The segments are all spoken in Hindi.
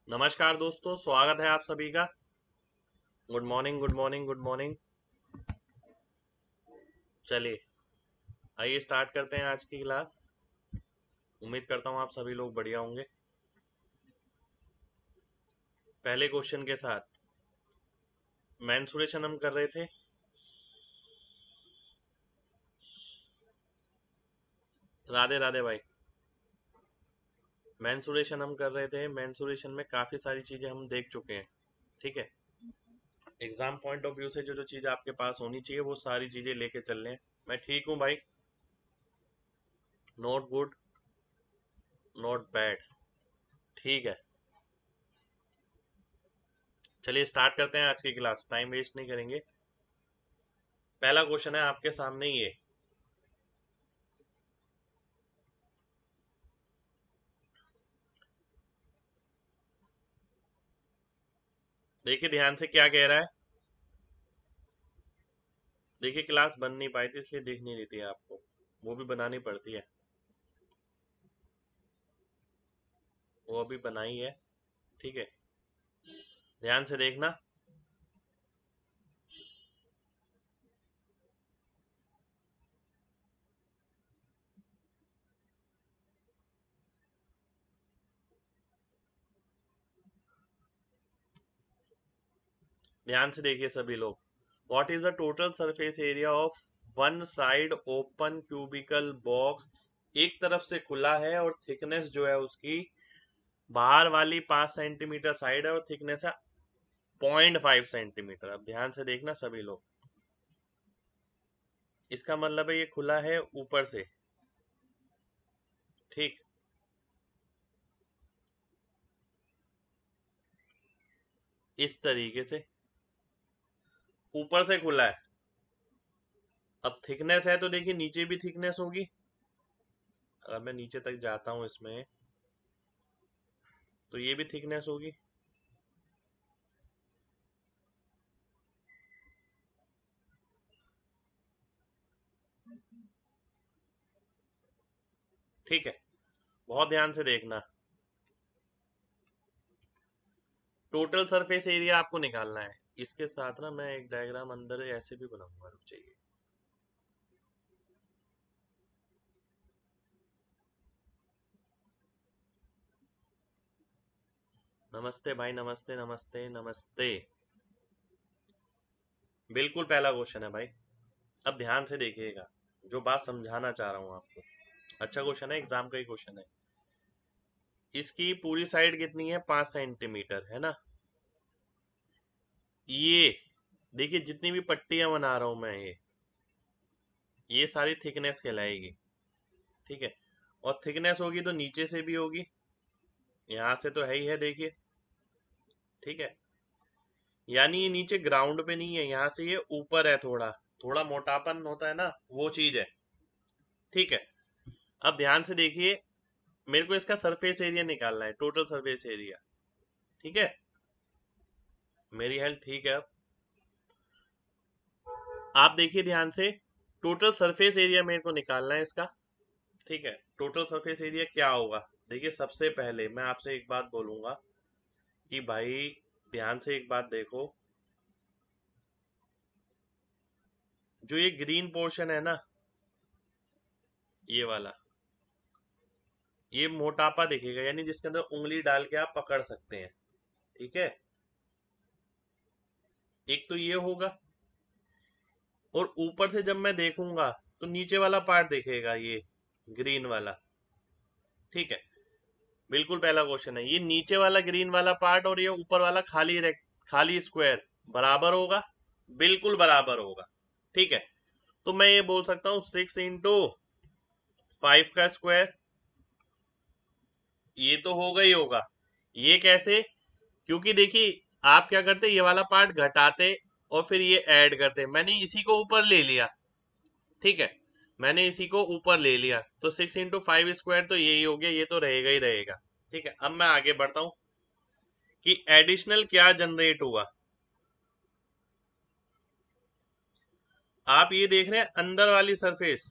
नमस्कार दोस्तों, स्वागत है आप सभी का। Good morning, good morning, good morning. चलिए, आइए स्टार्ट करते हैं आज की क्लास। उम्मीद करता हूँ आप सभी लोग बढ़िया होंगे। पहले क्वेश्चन के साथ मेंसुरेशन हम कर रहे थे। राधे राधे भाई। मेंसुरेशन हम कर रहे थे। मेंसुरेशन में काफ़ी सारी चीज़ें हम देख चुके हैं। ठीक है। एग्जाम पॉइंट ऑफ व्यू से जो जो चीज़ आपके पास होनी चाहिए वो सारी चीज़ें लेके चल रहे हैं। मैं ठीक हूँ भाई। Not good, not bad. ठीक है। चलिए स्टार्ट करते हैं आज की क्लास। टाइम वेस्ट नहीं करेंगे। पहला क्वेश्चन है आपके सामने ये। देखिए ध्यान से क्या कह रहा है। देखिए क्लास बन नहीं पाई थी इसलिए दिख नहीं रही थी आपको। वो भी बनानी पड़ती है। वो अभी बनाई है। ठीक है। ध्यान से देखना। ध्यान से देखिए सभी लोग। What is the total surface area of one side open cubical box. एक तरफ से खुला है और थिकनेस जो है उसकी बाहर वाली 5 सेंटीमीटर साइड है और थिकनेस है 0.5 सेंटीमीटर। अब ध्यान से देखना सभी लोग। इसका मतलब है ये खुला है ऊपर से। ठीक। इस तरीके से ऊपर से खुला है। अब थिकनेस है तो देखिए नीचे भी थिकनेस होगी। अगर मैं नीचे तक जाता हूं इसमें तो ये भी थिकनेस होगी। ठीक है। बहुत ध्यान से देखना। टोटल सरफेस एरिया आपको निकालना है। इसके साथ ना मैं एक डायग्राम अंदर ऐसे भी बनाऊंगा, रुक जाइए। नमस्ते भाई, नमस्ते नमस्ते नमस्ते। बिल्कुल पहला क्वेश्चन है भाई। अब ध्यान से देखिएगा। जो बात समझाना चाह रहा हूं आपको। अच्छा क्वेश्चन है, एग्जाम का ही क्वेश्चन है। इसकी पूरी साइड कितनी है? 5 सेंटीमीटर है ना। ये देखिए जितनी भी पट्टियां बना रहा हूं मैं, ये सारी थिकनेस कहलाएगी। ठीक है। और थिकनेस होगी तो नीचे से भी होगी। यहां से तो है ही है, देखिए। ठीक है। यानी ये नीचे ग्राउंड पे नहीं है, यहाँ से ये ऊपर है। थोड़ा थोड़ा मोटापन होता है ना, वो चीज है। ठीक है। अब ध्यान से देखिए। मेरे को इसका सरफेस एरिया निकालना है, टोटल सरफेस एरिया। ठीक है। मेरी हेल्थ ठीक है। अब आप देखिए ध्यान से। टोटल सरफेस एरिया मेरे को निकालना है इसका। ठीक है। टोटल सरफेस एरिया क्या होगा? देखिए सबसे पहले मैं आपसे एक बात बोलूंगा कि भाई ध्यान से एक बात देखो। जो ये ग्रीन पोर्शन है ना, ये वाला, ये मोटापा दिखेगा, यानी जिसके अंदर उंगली डाल के आप पकड़ सकते हैं। ठीक है। एक तो ये होगा। और ऊपर से जब मैं देखूंगा तो नीचे वाला पार्ट दिखेगा, ये ग्रीन वाला। ठीक है। बिल्कुल पहला क्वेश्चन है, ये नीचे वाला ग्रीन वाला पार्ट और ये ऊपर वाला खाली स्क्वायर बराबर होगा। बिल्कुल बराबर होगा। ठीक है। तो मैं ये बोल सकता हूं 6 × 5 का स्क्वायर। ये तो होगा ही होगा। ये कैसे? क्योंकि देखिए आप क्या करते, ये वाला पार्ट घटाते और फिर ये ऐड करते। मैंने इसी को ऊपर ले लिया। ठीक है। मैंने इसी को ऊपर ले लिया तो 6 × 5 स्क्वायर तो यही हो गया, ये तो रहेगा ही रहेगा। ठीक है। अब मैं आगे बढ़ता हूं कि एडिशनल क्या जनरेट हुआ। आप ये देख रहे हैं अंदर वाली सरफेस।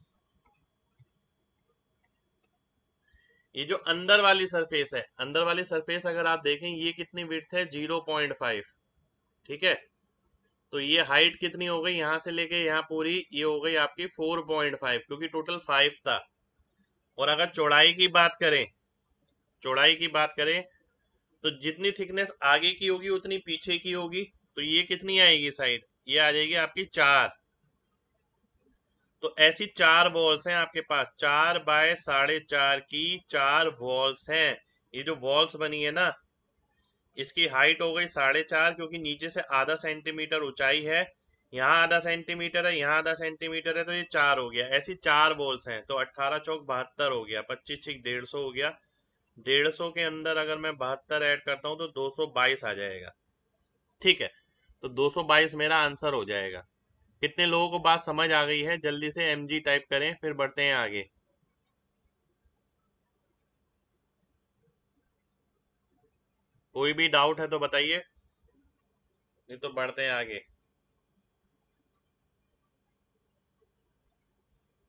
ये जो अंदर वाली सरफेस है, अंदर वाली सरफेस अगर आप देखें ये कितनी विड्थ है 0.5, ठीक है। तो ये हाइट कितनी हो गई यहाँ से लेके यहाँ पूरी, ये हो गई आपकी 4.5, क्योंकि टोटल 5 था। और अगर चौड़ाई की बात करें, चौड़ाई की बात करें तो जितनी थिकनेस आगे की होगी उतनी पीछे की होगी। तो ये कितनी आएगी साइड, ये आ जाएगी आपकी 4। तो ऐसी 4 वॉल्स हैं आपके पास, 4 बाय 4.5 की 4 वॉल्स हैं। ये जो वॉल्स बनी है ना, इसकी हाइट हो गई 4.5, क्योंकि नीचे से आधा सेंटीमीटर ऊंचाई है, यहाँ आधा सेंटीमीटर है, यहाँ आधा सेंटीमीटर है, तो ये 4 हो गया। ऐसी 4 वॉल्स हैं, तो 18 चौक 72 हो गया, 25 छिक 150 हो गया। 150 के अंदर अगर मैं 72 ऐड करता हूँ तो 222 आ जाएगा, ठीक है। तो 222 मेरा आंसर हो जाएगा। कितने लोगों को बात समझ आ गई है? जल्दी से एमजी टाइप करें, फिर बढ़ते हैं आगे। कोई भी डाउट है तो बताइए, नहीं तो बढ़ते हैं आगे।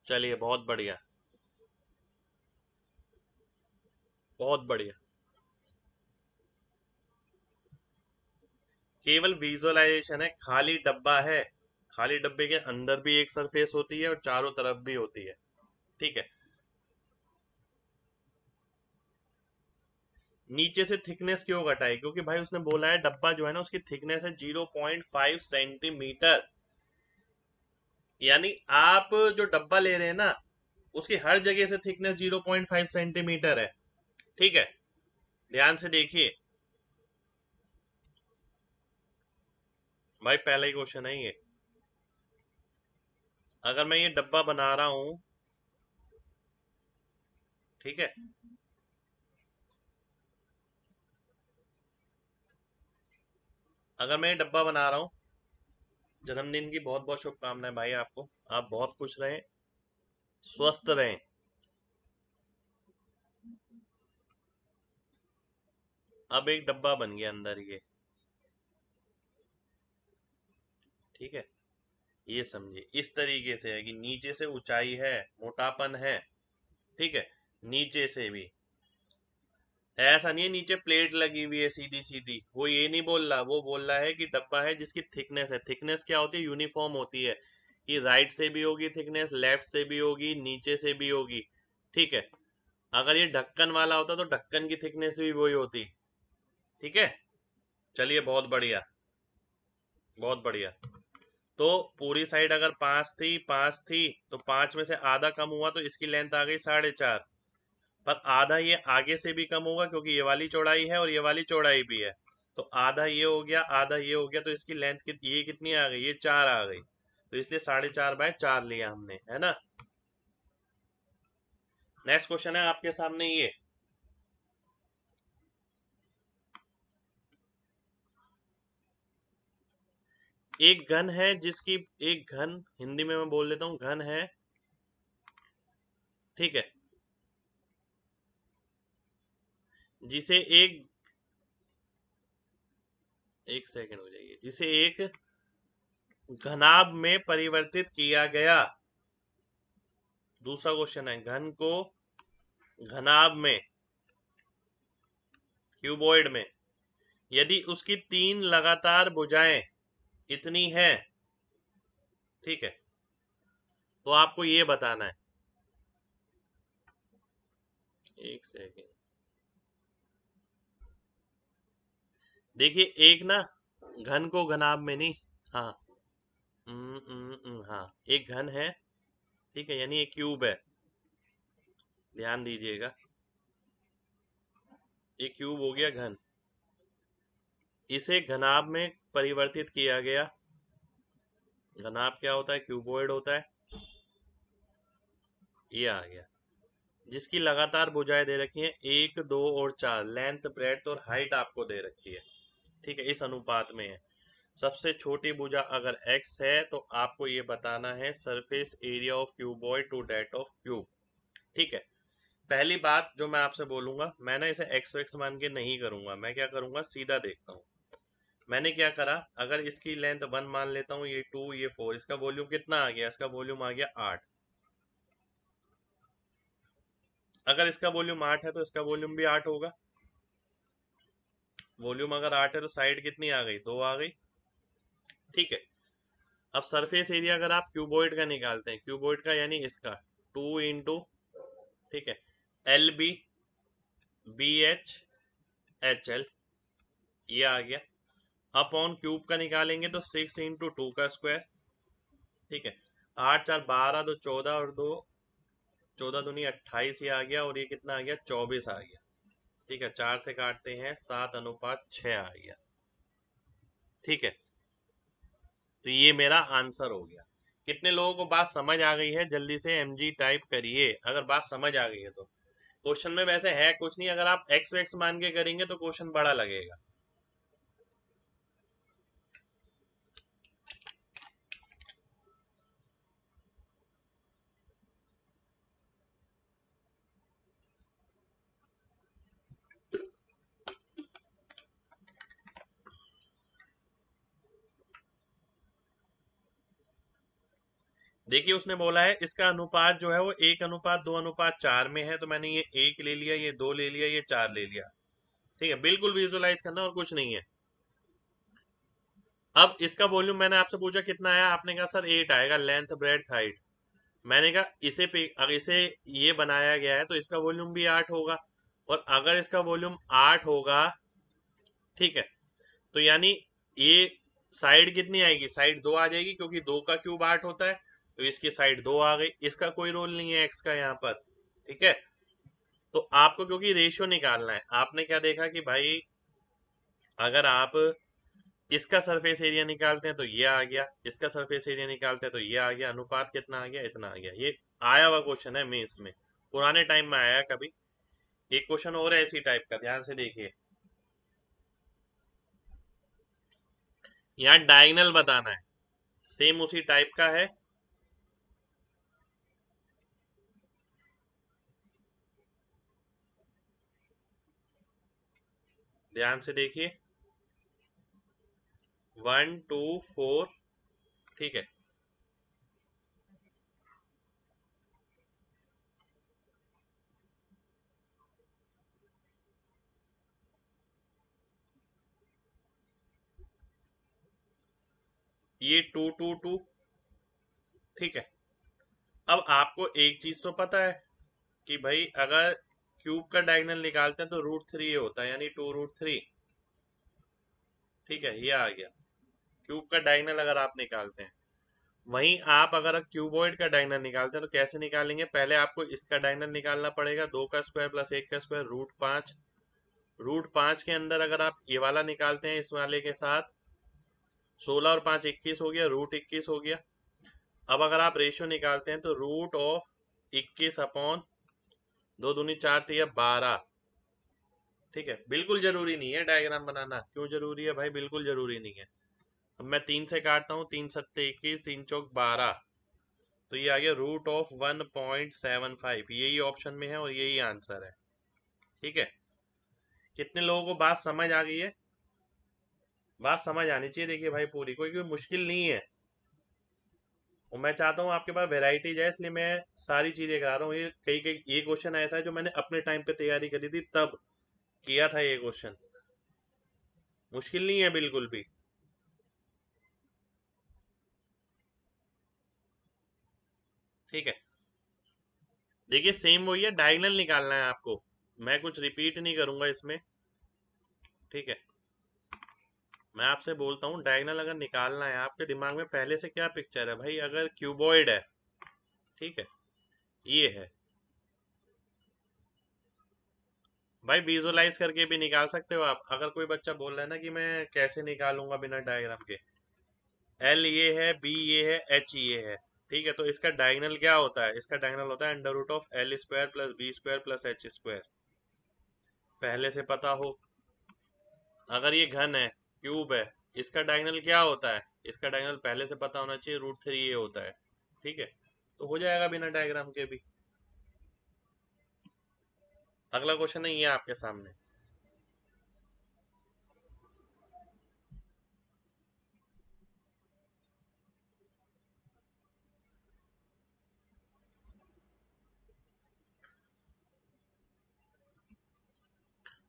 चलिए, बहुत बढ़िया, बहुत बढ़िया। केवल विजुअलाइजेशन है, खाली डब्बा है। खाली डब्बे के अंदर भी एक सरफेस होती है और चारों तरफ भी होती है, ठीक है। नीचे से थिकनेस क्यों घटाई? क्योंकि भाई उसने बोला है डब्बा जो है ना उसकी थिकनेस है 0.5 सेंटीमीटर। यानी आप जो डब्बा ले रहे हैं ना उसकी हर जगह से थिकनेस 0.5 सेंटीमीटर है, ठीक है। ध्यान से देखिए भाई, पहला ही क्वेश्चन है ये। अगर मैं ये डब्बा बना रहा हूं, ठीक है, अगर मैं ये डब्बा बना रहा हूं, जन्मदिन की बहुत बहुत शुभकामनाएं भाई आपको, आप बहुत खुश रहें, स्वस्थ रहें। अब एक डब्बा बन गया अंदर ये, ठीक है। ये समझिए इस तरीके से है कि नीचे से ऊंचाई है, मोटापन है, ठीक है, नीचे से भी। ऐसा नहीं है नीचे प्लेट लगी हुई है सीधी सीधी, वो ये नहीं बोल रहा, वो बोल रहा है कि डब्बा है जिसकी थिकनेस है। थिकनेस क्या होती है? यूनिफॉर्म होती है, कि राइट से भी होगी थिकनेस, लेफ्ट से भी होगी, नीचे से भी होगी, ठीक है। अगर ये ढक्कन वाला होता तो ढक्कन की थिकनेस भी वही होती, ठीक है। चलिए, बहुत बढ़िया, बहुत बढ़िया। तो पूरी साइड अगर 5 थी, तो 5 में से आधा कम हुआ तो इसकी लेंथ आ गई 4.5। पर आधा ये आगे से भी कम होगा, क्योंकि ये वाली चौड़ाई है और ये वाली चौड़ाई भी है। तो आधा ये हो गया, आधा ये हो गया, तो इसकी लेंथ ये कितनी आ गई? ये 4 आ गई। तो इसलिए 4.5/4 लिया हमने, है ना। नेक्स्ट क्वेश्चन है आपके सामने ये। एक घन है जिसकी, एक घन, हिंदी में मैं बोल देता हूँ, घन है, ठीक है, जिसे एक, एक सेकंड हो जाइए, जिसे एक घनाभ में परिवर्तित किया गया। दूसरा क्वेश्चन है, घन को घनाभ में, क्यूबॉइड में, यदि उसकी 3 लगातार भुजाएं इतनी है, ठीक है, तो आपको ये बताना है। एक सेकेंड, देखिए एक ना, घन को घनाभ में नहीं, हाँ, हाँ, एक घन है, ठीक है, यानी एक क्यूब है, ध्यान दीजिएगा, एक क्यूब हो गया घन, इसे घनाभ में परिवर्तित किया गया। घनाभ क्या होता है? क्यूबॉइड होता है, ये आ गया। जिसकी लगातार भुजाएं दे रखी हैं 1, 2 और 4, लेंथ, ब्रेड्थ और हाइट आपको दे रखी है, ठीक है, इस अनुपात में है। सबसे छोटी भुजा अगर x है तो आपको ये बताना है surface area of cuboid to that of cube, ठीक है। पहली बात जो मैं आपसे बोलूंगा, मैं ना इसे एक्स एक्स मान के नहीं करूंगा, मैं क्या करूंगा, सीधा देखता हूँ। मैंने क्या करा, अगर इसकी लेंथ 1 मान लेता हूँ, ये 2, ये 4, इसका वॉल्यूम कितना आ गया? इसका वॉल्यूम आ गया 8। अगर इसका वॉल्यूम 8 है तो इसका वॉल्यूम भी 8 होगा। वॉल्यूम अगर 8 है तो साइड कितनी आ गई, 2 आ गई। ठीक है, अब सरफेस एरिया अगर आप क्यूबॉइड का निकालते हैं, क्यूबॉइड का यानी इसका 2 इंटू, ठीक है, L B B H L, ये आ गया। अपॉन क्यूब का निकालेंगे तो 6 इंटू 2 का स्क्वायर। ठीक है, 8 4 12, तो 14 और 2 14 दूनी 28, ये आ गया, और ये कितना आ गया, 24 आ गया। ठीक है, 4 से काटते हैं, 7:6 आ गया। ठीक है, तो ये मेरा आंसर हो गया। कितने लोगों को बात समझ आ गई है? जल्दी से एमजी टाइप करिए अगर बात समझ आ गई है तो। क्वेश्चन में वैसे है कुछ नहीं, अगर आप एक्स एक्स मान के करेंगे तो क्वेश्चन बड़ा लगेगा। देखिए, उसने बोला है इसका अनुपात जो है वो 1:2:4 में है, तो मैंने ये 1 ले लिया, ये 2 ले लिया, ये 4 ले लिया। ठीक है, बिल्कुल विजुअलाइज करना और कुछ नहीं है। अब इसका वॉल्यूम मैंने आपसे पूछा कितना आया, आपने कहा सर 8 आएगा, लेंथ ब्रेड्थ हाइट। मैंने कहा अगर इसे ये बनाया गया है तो इसका वॉल्यूम भी 8 होगा, और अगर इसका वॉल्यूम 8 होगा, ठीक है, तो यानी ये साइड कितनी आएगी, साइड 2 आ जाएगी, क्योंकि 2 का क्यूब 8 होता है, तो इसकी साइड 2 आ गई। इसका कोई रोल नहीं है एक्स का यहाँ पर। ठीक है, तो आपको क्योंकि रेशियो निकालना है, आपने क्या देखा कि भाई अगर आप इसका सरफेस एरिया निकालते हैं तो ये आ गया, इसका सरफेस एरिया निकालते हैं तो ये आ गया, अनुपात कितना आ गया, इतना आ गया। ये आया हुआ क्वेश्चन है मेंस में, पुराने टाइम में आया है कभी। एक क्वेश्चन और है इसी टाइप का, ध्यान से देखिए। यहाँ डायगोनल बताना है, सेम उसी टाइप का है। ध्यान से देखिए, 1 2 4, ठीक है, ये 2 2 2, ठीक है। अब आपको एक चीज तो पता है कि भाई अगर क्यूब का डायगोनल निकालते हैं तो √3 होता है, यानी 2√3। ठीक है, ये आ गया क्यूब का डायगोनल अगर आप निकालते हैं। वहीं आप अगर क्यूबॉइड का डायगोनल निकालते हैं तो कैसे निकालेंगे, पहले आपको इसका डायगोनल निकालना पड़ेगा, 2 का स्क्वायर प्लस 1 का स्क्वायर, √5। √5 के अंदर अगर आप ये वाला निकालते हैं इस वाले के साथ, 16 और 5 21 हो गया, √21 हो गया। अब अगर आप रेशियो निकालते हैं तो √21 अपॉन 2 दूनी 4 3 12। ठीक है, बिल्कुल जरूरी नहीं है डायग्राम बनाना। क्यों जरूरी है भाई? बिल्कुल जरूरी नहीं है। अब मैं 3 से काटता हूँ, 3 7 21, 3 चौक 12, तो ये आ गया √1.75। यही ऑप्शन में है और यही आंसर है। ठीक है, कितने लोगों को बात समझ आ गई है? बात समझ आनी चाहिए, देखिए भाई पूरी, कोई मुश्किल नहीं है। और मैं चाहता हूँ आपके पास वेराइटीज है, इसलिए मैं सारी चीजें करा रहा हूँ। ये कई कई ये क्वेश्चन ऐसा है जो मैंने अपने टाइम पे तैयारी करी थी, तब किया था ये क्वेश्चन। मुश्किल नहीं है बिल्कुल भी। ठीक है, देखिए सेम वही है, डायगोनल निकालना है आपको, मैं कुछ रिपीट नहीं करूंगा इसमें। ठीक है, मैं आपसे बोलता हूँ डायगोनल अगर निकालना है, आपके दिमाग में पहले से क्या पिक्चर है भाई? अगर क्यूबॉइड है, ठीक है, ये है भाई, विजुअलाइज करके भी निकाल सकते हो आप। अगर कोई बच्चा बोल रहा है ना कि मैं कैसे निकालूंगा बिना डायग्राम के, एल ये है, बी ये है, एच ये है, ठीक है, तो इसका डायगोनल क्या होता है? इसका डायगोनल होता है √L² plus B² plus H²। पहले से पता हो। अगर ये घन है, क्यूब है, इसका डायगोनल क्या होता है? इसका डायगोनल पहले से पता होना चाहिए, √3 ये होता है। ठीक है, तो हो जाएगा बिना डायग्राम के भी। अगला क्वेश्चन है ये आपके सामने।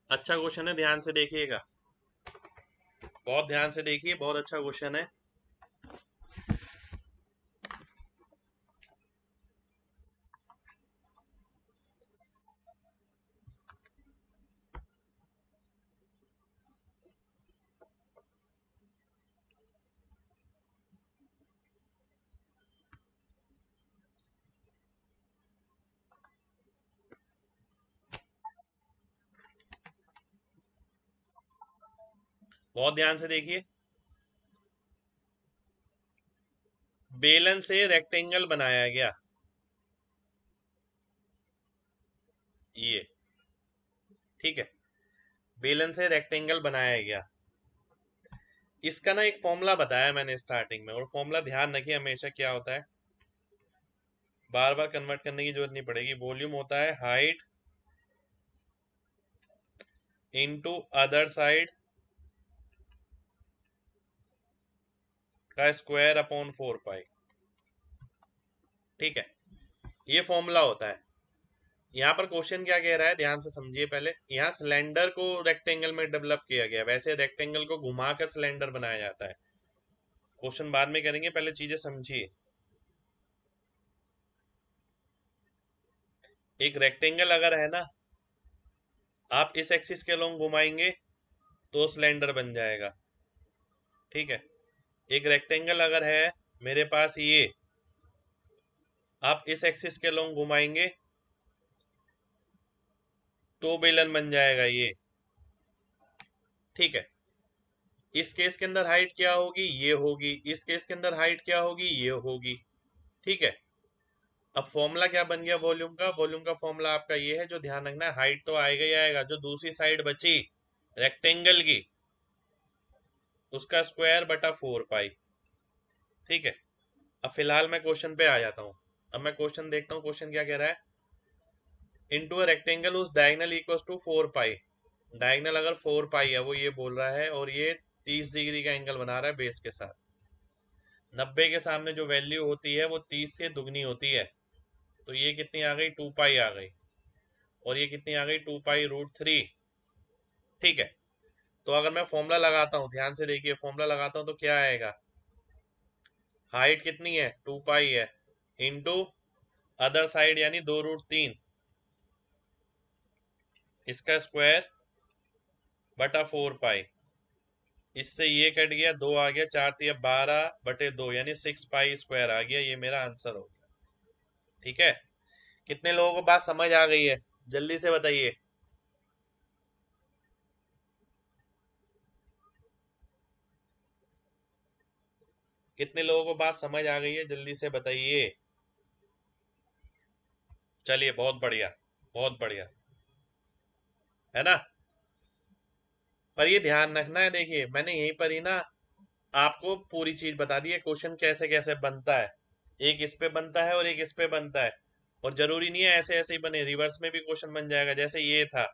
अच्छा क्वेश्चन है, ध्यान से देखिएगा, बहुत ध्यान से देखिए, बहुत अच्छा क्वेश्चन है। बहुत ध्यान से देखिए। बेलन से रेक्टेंगल बनाया गया, ये, ठीक है, बेलन से रेक्टेंगल बनाया गया। इसका ना एक फॉर्मूला बताया मैंने स्टार्टिंग में, और फॉर्मूला ध्यान रखिए हमेशा क्या होता है, बार बार कन्वर्ट करने की जरूरत नहीं पड़ेगी। वॉल्यूम होता है हाइट इनटू अदर साइड का स्क्वायर अपॉन 4 पाई, ठीक है, ये फॉर्मूला होता है। यहाँ पर क्वेश्चन क्या कह रहा है, ध्यान से समझिए। पहले यहाँ सिलेंडर को रेक्टेंगल में डेवलप किया गया, वैसे रेक्टेंगल को घुमाकर सिलेंडर बनाया जाता है। क्वेश्चन बाद में करेंगे, पहले चीजें समझिए। एक रेक्टेंगल अगर है ना, आप इस एक्सिस के लोग घुमाएंगे तो सिलेंडर बन जाएगा, ठीक है। एक रेक्टेंगल अगर है मेरे पास ये, आप इस एक्सिस के लोग घुमाएंगे तो बेलन बन जाएगा ये, ठीक है। इस केस के अंदर हाइट क्या होगी, ये होगी। इस केस के अंदर हाइट क्या होगी, ये होगी, ठीक है। अब फॉर्मूला क्या बन गया वॉल्यूम का, वॉल्यूम का फॉर्मूला आपका ये है, जो ध्यान रखना है, हाइट तो आएगा ही आएगा, जो दूसरी साइड बची रेक्टेंगल की उसका स्क्वायर बटा 4 पाई, ठीक है। अब फिलहाल मैं क्वेश्चन पे आ जाता हूँ। अब मैं क्वेश्चन देखता हूँ, क्वेश्चन क्या कह रहा है। इनटू अ रेक्टेंगल उस diagonal equals to 4 pi, diagonal अगर 4 पाई है, वो ये बोल रहा है, और ये 30 डिग्री का एंगल बना रहा है बेस के साथ। 90 के सामने जो वैल्यू होती है वो 30 से दुगनी होती है, तो ये कितनी आ गई, 2 पाई आ गई, और ये कितनी आ गई, 2 पाई रूट 3, ठीक है। तो अगर मैं फॉर्मूला लगाता हूँ, ध्यान से देखिए, फॉर्मूला लगाता हूँ तो क्या आएगा, हाइट कितनी है, 2 पाई है, इंटू अदर साइड यानी 2 रूट 3, इसका स्क्वायर बटा 4 पाई। इससे ये कट गया, 2 आ गया, 4 × 12 / 2 यानी 6 पाई स्क्वायर आ गया, ये मेरा आंसर हो गया, ठीक है। कितने लोगों को बात समझ आ गई है, जल्दी से बताइए। कितने लोगों को बात समझ आ गई है, जल्दी से बताइए। चलिए, बहुत बढ़िया, बहुत बढ़िया, है ना। पर ये ध्यान रखना है, देखिए मैंने यहीं पर ही ना आपको पूरी चीज बता दी है, क्वेश्चन कैसे कैसे बनता है। एक इस पे बनता है और एक इस पे बनता है, और जरूरी नहीं है ऐसे ऐसे ही बने, रिवर्स में भी क्वेश्चन बन जाएगा। जैसे ये था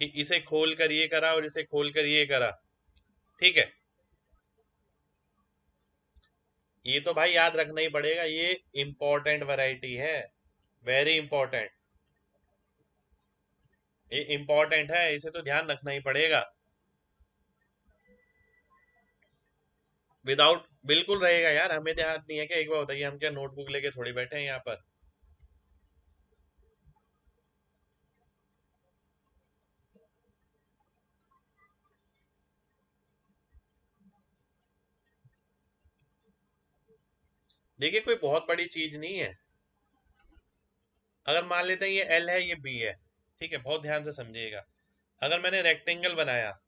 कि इसे खोल कर ये करा और इसे खोल कर ये करा, ठीक है। ये तो भाई याद रखना ही पड़ेगा, ये इंपॉर्टेंट वैरायटी है, वेरी इंपॉर्टेंट, ये इंपॉर्टेंट है, इसे तो ध्यान रखना ही पड़ेगा। विदाउट बिल्कुल रहेगा यार, हमें ध्यान नहीं है क्या, एक बार बताइए, हम क्या नोटबुक लेके थोड़ी बैठे हैं यहाँ पर। देखिए कोई बहुत बड़ी चीज नहीं है। अगर मान लेते हैं ये एल है, ये बी है, ठीक है, बहुत ध्यान से समझिएगा। अगर मैंने रेक्टेंगल बनाया,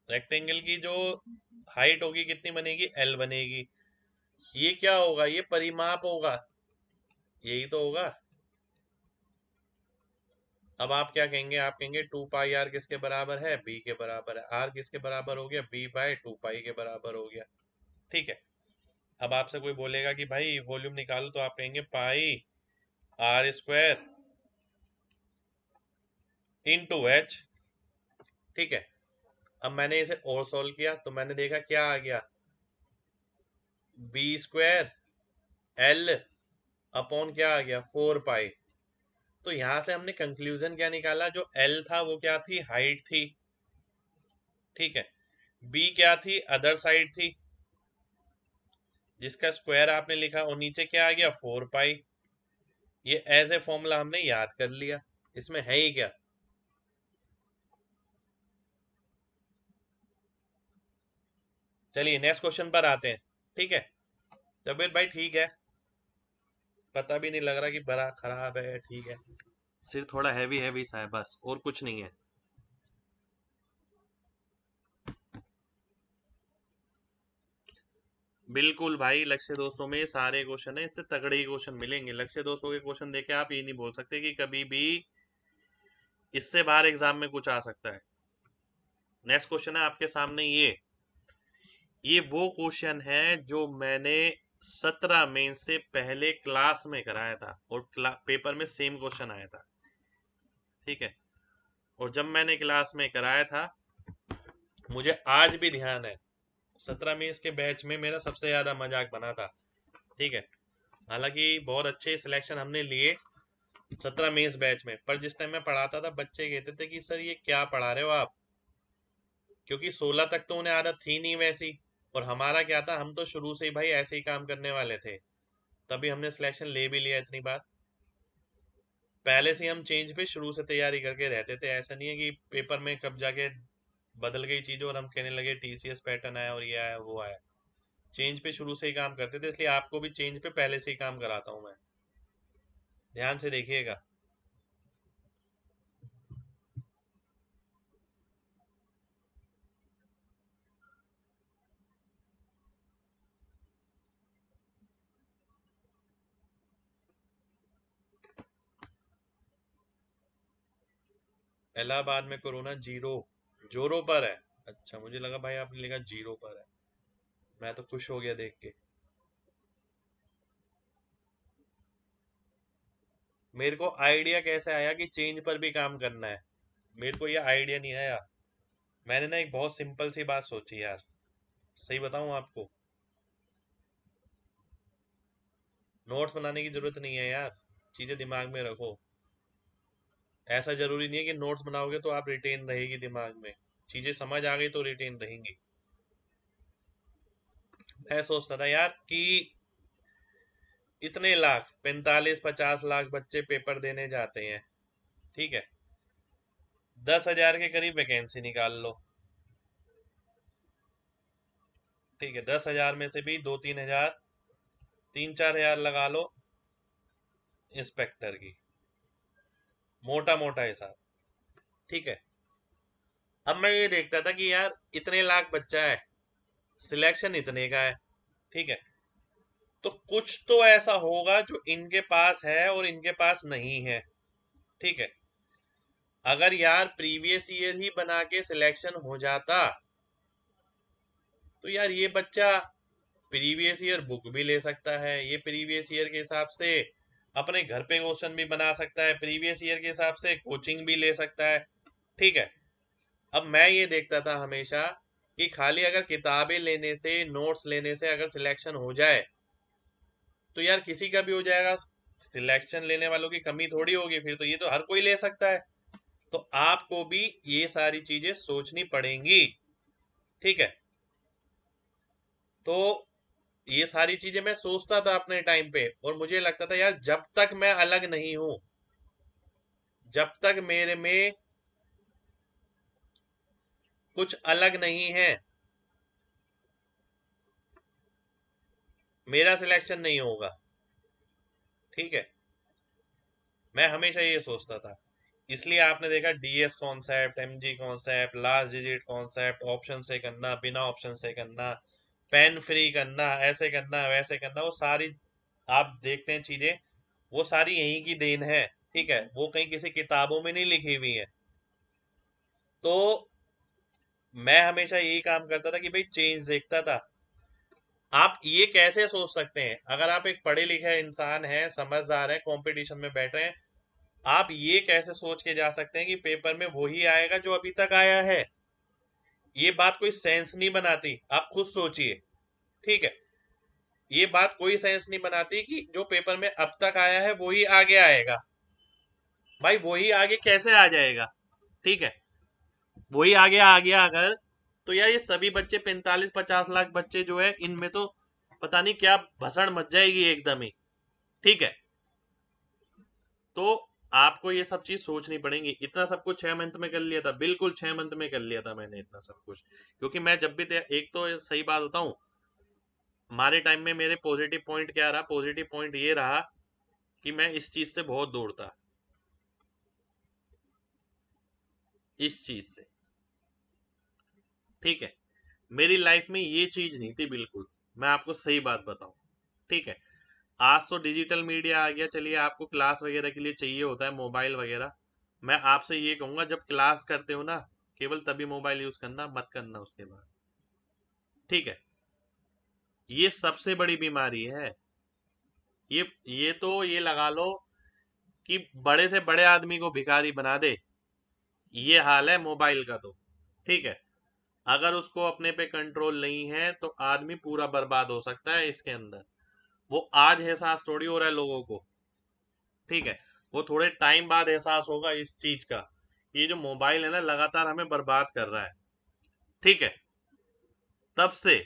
रेक्टेंगल की जो हाइट होगी कितनी बनेगी, एल बनेगी। ये क्या होगा, ये परिमाप होगा, यही तो होगा। अब आप क्या कहेंगे, आप कहेंगे 2 पाई आर किसके बराबर है, बी के बराबर है। आर किसके बराबर हो गया, b/2 पाई के बराबर हो गया, ठीक है। अब आपसे कोई बोलेगा कि भाई वॉल्यूम निकालो, तो आप कहेंगे πr² इंटू एच, ठीक है। अब मैंने इसे और सॉल्व किया तो मैंने देखा क्या आ गया, b² एल अपॉन क्या आ गया, 4 पाई। तो यहां से हमने कंक्लूजन क्या निकाला, जो एल था वो क्या थी, हाइट थी, ठीक है। बी क्या थी, अदर साइड थी, जिसका स्क्वायर आपने लिखा, और नीचे क्या आ गया, 4 पाई। ये एज ए फॉर्मूला हमने याद कर लिया, इसमें है ही क्या। चलिए नेक्स्ट क्वेश्चन पर आते हैं, ठीक है। तबीयत भाई ठीक है, पता भी नहीं लग रहा कि बड़ा खराब है, ठीक है। सिर थोड़ा हैवी हैवी सा है बस, और कुछ नहीं है। बिल्कुल भाई, लक्ष्य दोस्तों में सारे क्वेश्चन है, इससे तगड़े ही क्वेश्चन मिलेंगे। लक्ष्य दोस्तों के क्वेश्चन देखे आप ये नहीं बोल सकते कि कभी भी इससे बाहर एग्जाम में कुछ आ सकता है। नेक्स्ट क्वेश्चन है आपके सामने, ये वो क्वेश्चन है जो मैंने 17 में से पहले क्लास में कराया था, और पेपर में सेम क्वेश्चन आया था, ठीक है। और जब मैंने क्लास में कराया था, मुझे आज भी ध्यान है, 17 में इसके बैच में मेरा सबसे ज्यादा मजाक बना था, ठीक है। हालांकि बहुत अच्छे सिलेक्शन हमने लिए 17 में इस बैच में, पर जिस टाइम मैं पढ़ाता था बच्चे कहते थे कि सर ये क्या पढ़ा रहे हो आप, क्योंकि 16 तक तो उन्हें आदत थी नहीं वैसी। और हमारा क्या था, हम तो शुरू से ही भाई ऐसे ही काम करने वाले थे, तभी हमने सिलेक्शन ले भी लिया इतनी बार। पहले से हम चेंज पे शुरू से तैयारी करके रहते थे, ऐसा नहीं है कि पेपर में कब जाके बदल गई चीज़ और हम कहने लगे टीसीएस पैटर्न आया और ये आया वो आया। चेंज पे शुरू से ही काम करते थे, इसलिए आपको भी चेंज पे पहले से ही काम कराता हूँ मैं, ध्यान से देखिएगा। इलाहाबाद में कोरोना जीरो जोरों पर है। अच्छा, मुझे लगा भाई आपने लिखा जीरो पर है, मैं तो खुश हो गया देख के। मेरे को आइडिया कैसे आया कि चेंज पर भी काम करना है, मेरे को ये आइडिया नहीं आया। मैंने ना एक बहुत सिंपल सी बात सोची यार, सही बताऊं आपको, नोट्स बनाने की जरूरत नहीं है यार, चीजें दिमाग में रखो। ऐसा जरूरी नहीं है कि नोट्स बनाओगे तो आप रिटेन रहेगी दिमाग में, चीजें समझ आ गई तो रिटेन रहेंगी। मैं सोचता था यार कि इतने लाख 45-50 लाख बच्चे पेपर देने जाते हैं, ठीक है। 10,000 के करीब वैकेंसी निकाल लो, ठीक है। 10,000 में से भी 2-3 हजार, 3-4 हजार लगा लो इंस्पेक्टर की, मोटा मोटा हिसाब, ठीक है। अब मैं ये देखता था कि यार इतने लाख बच्चा है, सिलेक्शन इतने का है, ठीक है। तो कुछ तो ऐसा होगा जो इनके पास है और इनके पास नहीं है, ठीक है। अगर यार प्रीवियस ईयर ही बना के सिलेक्शन हो जाता, तो यार ये बच्चा प्रीवियस ईयर बुक भी ले सकता है, ये प्रीवियस ईयर के हिसाब से अपने घर पे क्वेश्चन भी बना सकता है, प्रीवियस ईयर के हिसाब से कोचिंग भी ले सकता है, ठीक है। अब मैं ये देखता था हमेशा कि खाली अगर किताबें लेने से, नोट्स लेने से अगर सिलेक्शन हो जाए, तो यार किसी का भी हो जाएगा, सिलेक्शन लेने वालों की कमी थोड़ी होगी, फिर तो ये तो हर कोई ले सकता है। तो आपको भी ये सारी चीजें सोचनी पड़ेंगी, ठीक है। तो ये सारी चीजें मैं सोचता था अपने टाइम पे, और मुझे लगता था यार जब तक मैं अलग नहीं हूं, जब तक मेरे में कुछ अलग नहीं है, मेरा सिलेक्शन नहीं होगा, ठीक है। मैं हमेशा ये सोचता था, इसलिए आपने देखा DS concept, MG concept, last digit concept, option से करना, बिना ऑप्शन से करना, पेन फ्री करना, ऐसे करना वैसे करना, वो सारी आप देखते हैं चीजें, वो सारी यहीं की देन है, ठीक है। वो कहीं किसी किताबों में नहीं लिखी हुई है। तो मैं हमेशा यही काम करता था कि भाई चेंज देखता था। आप ये कैसे सोच सकते हैं, अगर आप एक पढ़े लिखे इंसान हैं, समझदार हैं, कंपटीशन में बैठ रहे हैं, आप ये कैसे सोच के जा सकते हैं कि पेपर में वही आएगा जो अभी तक आया है। ये बात कोई सेंस नहीं बनाती, आप खुद सोचिए, ठीक है। ये बात कोई सेंस नहीं बनाती कि जो पेपर में अब तक आया है वही आगे आएगा। भाई वही आगे कैसे आ जाएगा? ठीक है, वही आगे आ गया अगर, तो यार ये सभी बच्चे 45-50 लाख बच्चे जो है इनमें तो पता नहीं क्या भसड़ मच जाएगी एकदम ही। ठीक है, तो आपको ये सब चीज सोचनी पड़ेगी। इतना सब कुछ 6 मंथ में कर लिया था, बिल्कुल 6 मंथ में कर लिया था मैंने इतना सब कुछ, क्योंकि मैं जब भी एक तो सही बात बताऊं, हमारे टाइम में मेरे पॉजिटिव पॉइंट क्या रहा, पॉजिटिव पॉइंट ये रहा कि मैं इस चीज से बहुत दूर था, इस चीज से। ठीक है, मेरी लाइफ में ये चीज नहीं थी बिल्कुल, मैं आपको सही बात बताऊं। ठीक है, आज तो डिजिटल मीडिया आ गया, चलिए आपको क्लास वगैरह के लिए चाहिए होता है मोबाइल वगैरह। मैं आपसे ये कहूंगा, जब क्लास करते हो ना, केवल तभी मोबाइल यूज करना, मत करना उसके बाद। ठीक है, ये सबसे बड़ी बीमारी है। ये तो ये लगा लो कि बड़े से बड़े आदमी को भिखारी बना दे, ये हाल है मोबाइल का तो। ठीक है, अगर उसको अपने पे कंट्रोल नहीं है तो आदमी पूरा बर्बाद हो सकता है इसके अंदर। वो आज एहसास थोड़ी हो रहा है लोगों को। ठीक है, वो थोड़े टाइम बाद एहसास होगा इस चीज का, ये जो मोबाइल है ना लगातार हमें बर्बाद कर रहा है। ठीक है, तब से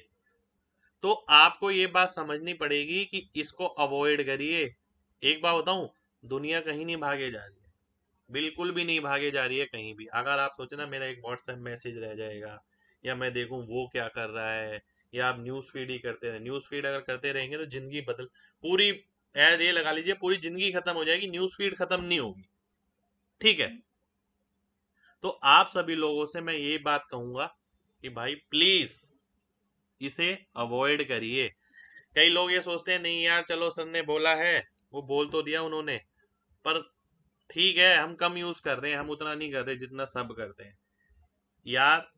तो आपको ये बात समझनी पड़ेगी कि इसको अवॉइड करिए। एक बात बताऊं, दुनिया कहीं नहीं भागे जा रही है, बिल्कुल भी नहीं भागे जा रही है कहीं भी। अगर आप सोचे ना मेरा एक व्हाट्सएप मैसेज रह जाएगा, या मैं देखूं वो क्या कर रहा है, या आप न्यूज फीड ही करते रहे, न्यूज फीड अगर करते रहेंगे तो जिंदगी बदल पूरी, ये लगा लीजिए पूरी जिंदगी खत्म हो जाएगी, न्यूज फीड खत्म नहीं होगी। ठीक है, तो आप सभी लोगों से मैं ये बात कहूंगा कि भाई प्लीज इसे अवॉइड करिए। कई लोग ये सोचते हैं नहीं यार चलो सर ने बोला है, वो बोल तो दिया उन्होंने, पर ठीक है हम कम यूज कर रहे हैं, हम उतना नहीं कर रहे जितना सब करते हैं। यार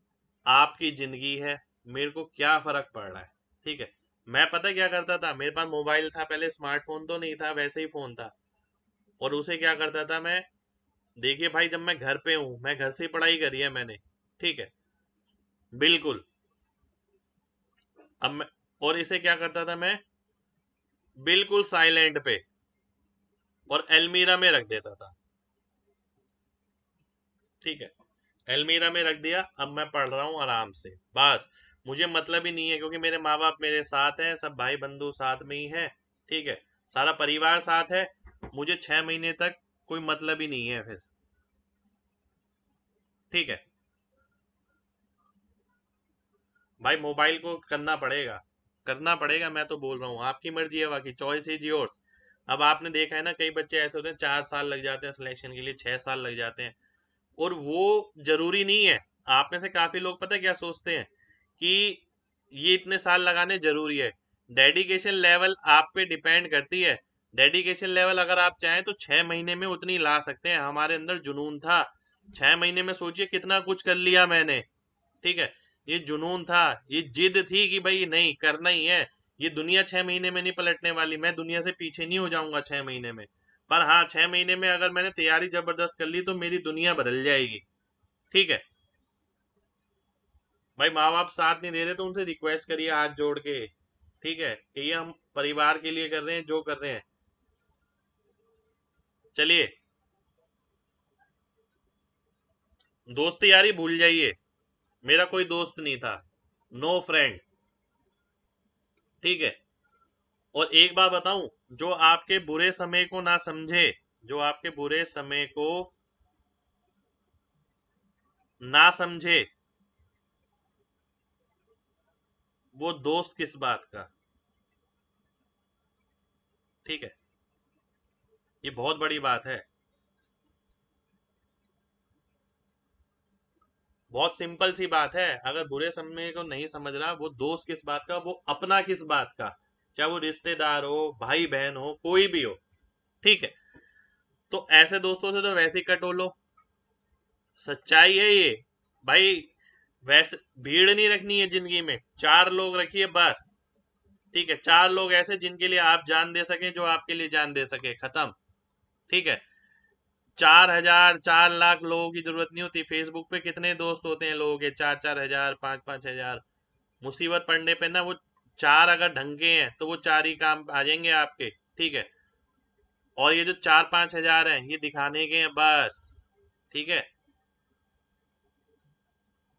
आपकी जिंदगी है, मेरे को क्या फर्क पड़ रहा है? ठीक है, मैं पता क्या करता था, मेरे पास मोबाइल था पहले, स्मार्टफोन तो नहीं था, वैसे ही फोन था, और उसे क्या करता था मैं, देखिए भाई जब मैं घर पे हूं, मैं घर से ही पढ़ाई करी है मैंने। ठीक है, बिल्कुल। अब मैं, और इसे क्या करता था मैं, बिल्कुल साइलेंट पे और अलमीरा में रख देता था। ठीक है, अलमीरा में रख दिया, अब मैं पढ़ रहा हूँ आराम से, बस। मुझे मतलब ही नहीं है, क्योंकि मेरे माँ बाप मेरे साथ हैं, सब भाई बंधु साथ में ही हैं। ठीक है, सारा परिवार साथ है, मुझे 6 महीने तक कोई मतलब ही नहीं है फिर। ठीक है, भाई मोबाइल को करना पड़ेगा, करना पड़ेगा, मैं तो बोल रहा हूँ, आपकी मर्जी है, बाकी चॉइस इज योर्स। अब आपने देखा है ना, कई बच्चे ऐसे होते हैं 4 साल लग जाते हैं सिलेक्शन के लिए, 6 साल लग जाते हैं, और वो जरूरी नहीं है। आप में से काफी लोग पता है क्या सोचते हैं कि ये इतने साल लगाने जरूरी है। डेडिकेशन लेवल आप पे डिपेंड करती है। डेडिकेशन लेवल अगर आप चाहें तो 6 महीने में उतनी ला सकते हैं, हमारे अंदर जुनून था, 6 महीने में सोचिए कितना कुछ कर लिया मैंने। ठीक है, ये जुनून था, ये जिद थी कि भाई नहीं करना ही है। ये दुनिया 6 महीने में नहीं पलटने वाली, मैं दुनिया से पीछे नहीं हो जाऊंगा 6 महीने में। पर हाँ, 6 महीने में अगर मैंने तैयारी जबरदस्त कर ली तो मेरी दुनिया बदल जाएगी। ठीक है, भाई माँ बाप साथ नहीं दे रहे तो उनसे रिक्वेस्ट करिए हाथ जोड़ के। ठीक है, कि ये हम परिवार के लिए कर रहे हैं जो कर रहे हैं। चलिए, दोस्ती यारी भूल जाइए, मेरा कोई दोस्त नहीं था, नो फ्रेंड। ठीक है, और एक बात बताऊं, जो आपके बुरे समय को ना समझे, जो आपके बुरे समय को ना समझे, वो दोस्त किस बात का। ठीक है, ये बहुत बड़ी बात है, बहुत सिंपल सी बात है। अगर बुरे समय को नहीं समझ रहा, वो दोस्त किस बात का, वो अपना किस बात का, चाहे वो रिश्तेदार हो, भाई बहन हो, कोई भी हो। ठीक है, तो ऐसे दोस्तों से तो वैसे ही कटो लो, सच्चाई है ये। भाई वैसे भीड़ नहीं रखनी है जिंदगी में, 4 लोग रखिए बस। ठीक है, 4 लोग ऐसे जिनके लिए आप जान दे सके, जो आपके लिए जान दे सके, खत्म। ठीक है, 4,000 4 लाख लोगों की जरूरत नहीं होती। फेसबुक पे कितने दोस्त होते हैं लोगों के, 4-4 हजार, 5-5 हजार। मुसीबत पड़ने पे ना वो 4 अगर ढंग के हैं तो वो 4 ही काम आ जाएंगे आपके। ठीक है, और ये जो 4-5 हजार हैं ये दिखाने के हैं बस। ठीक है,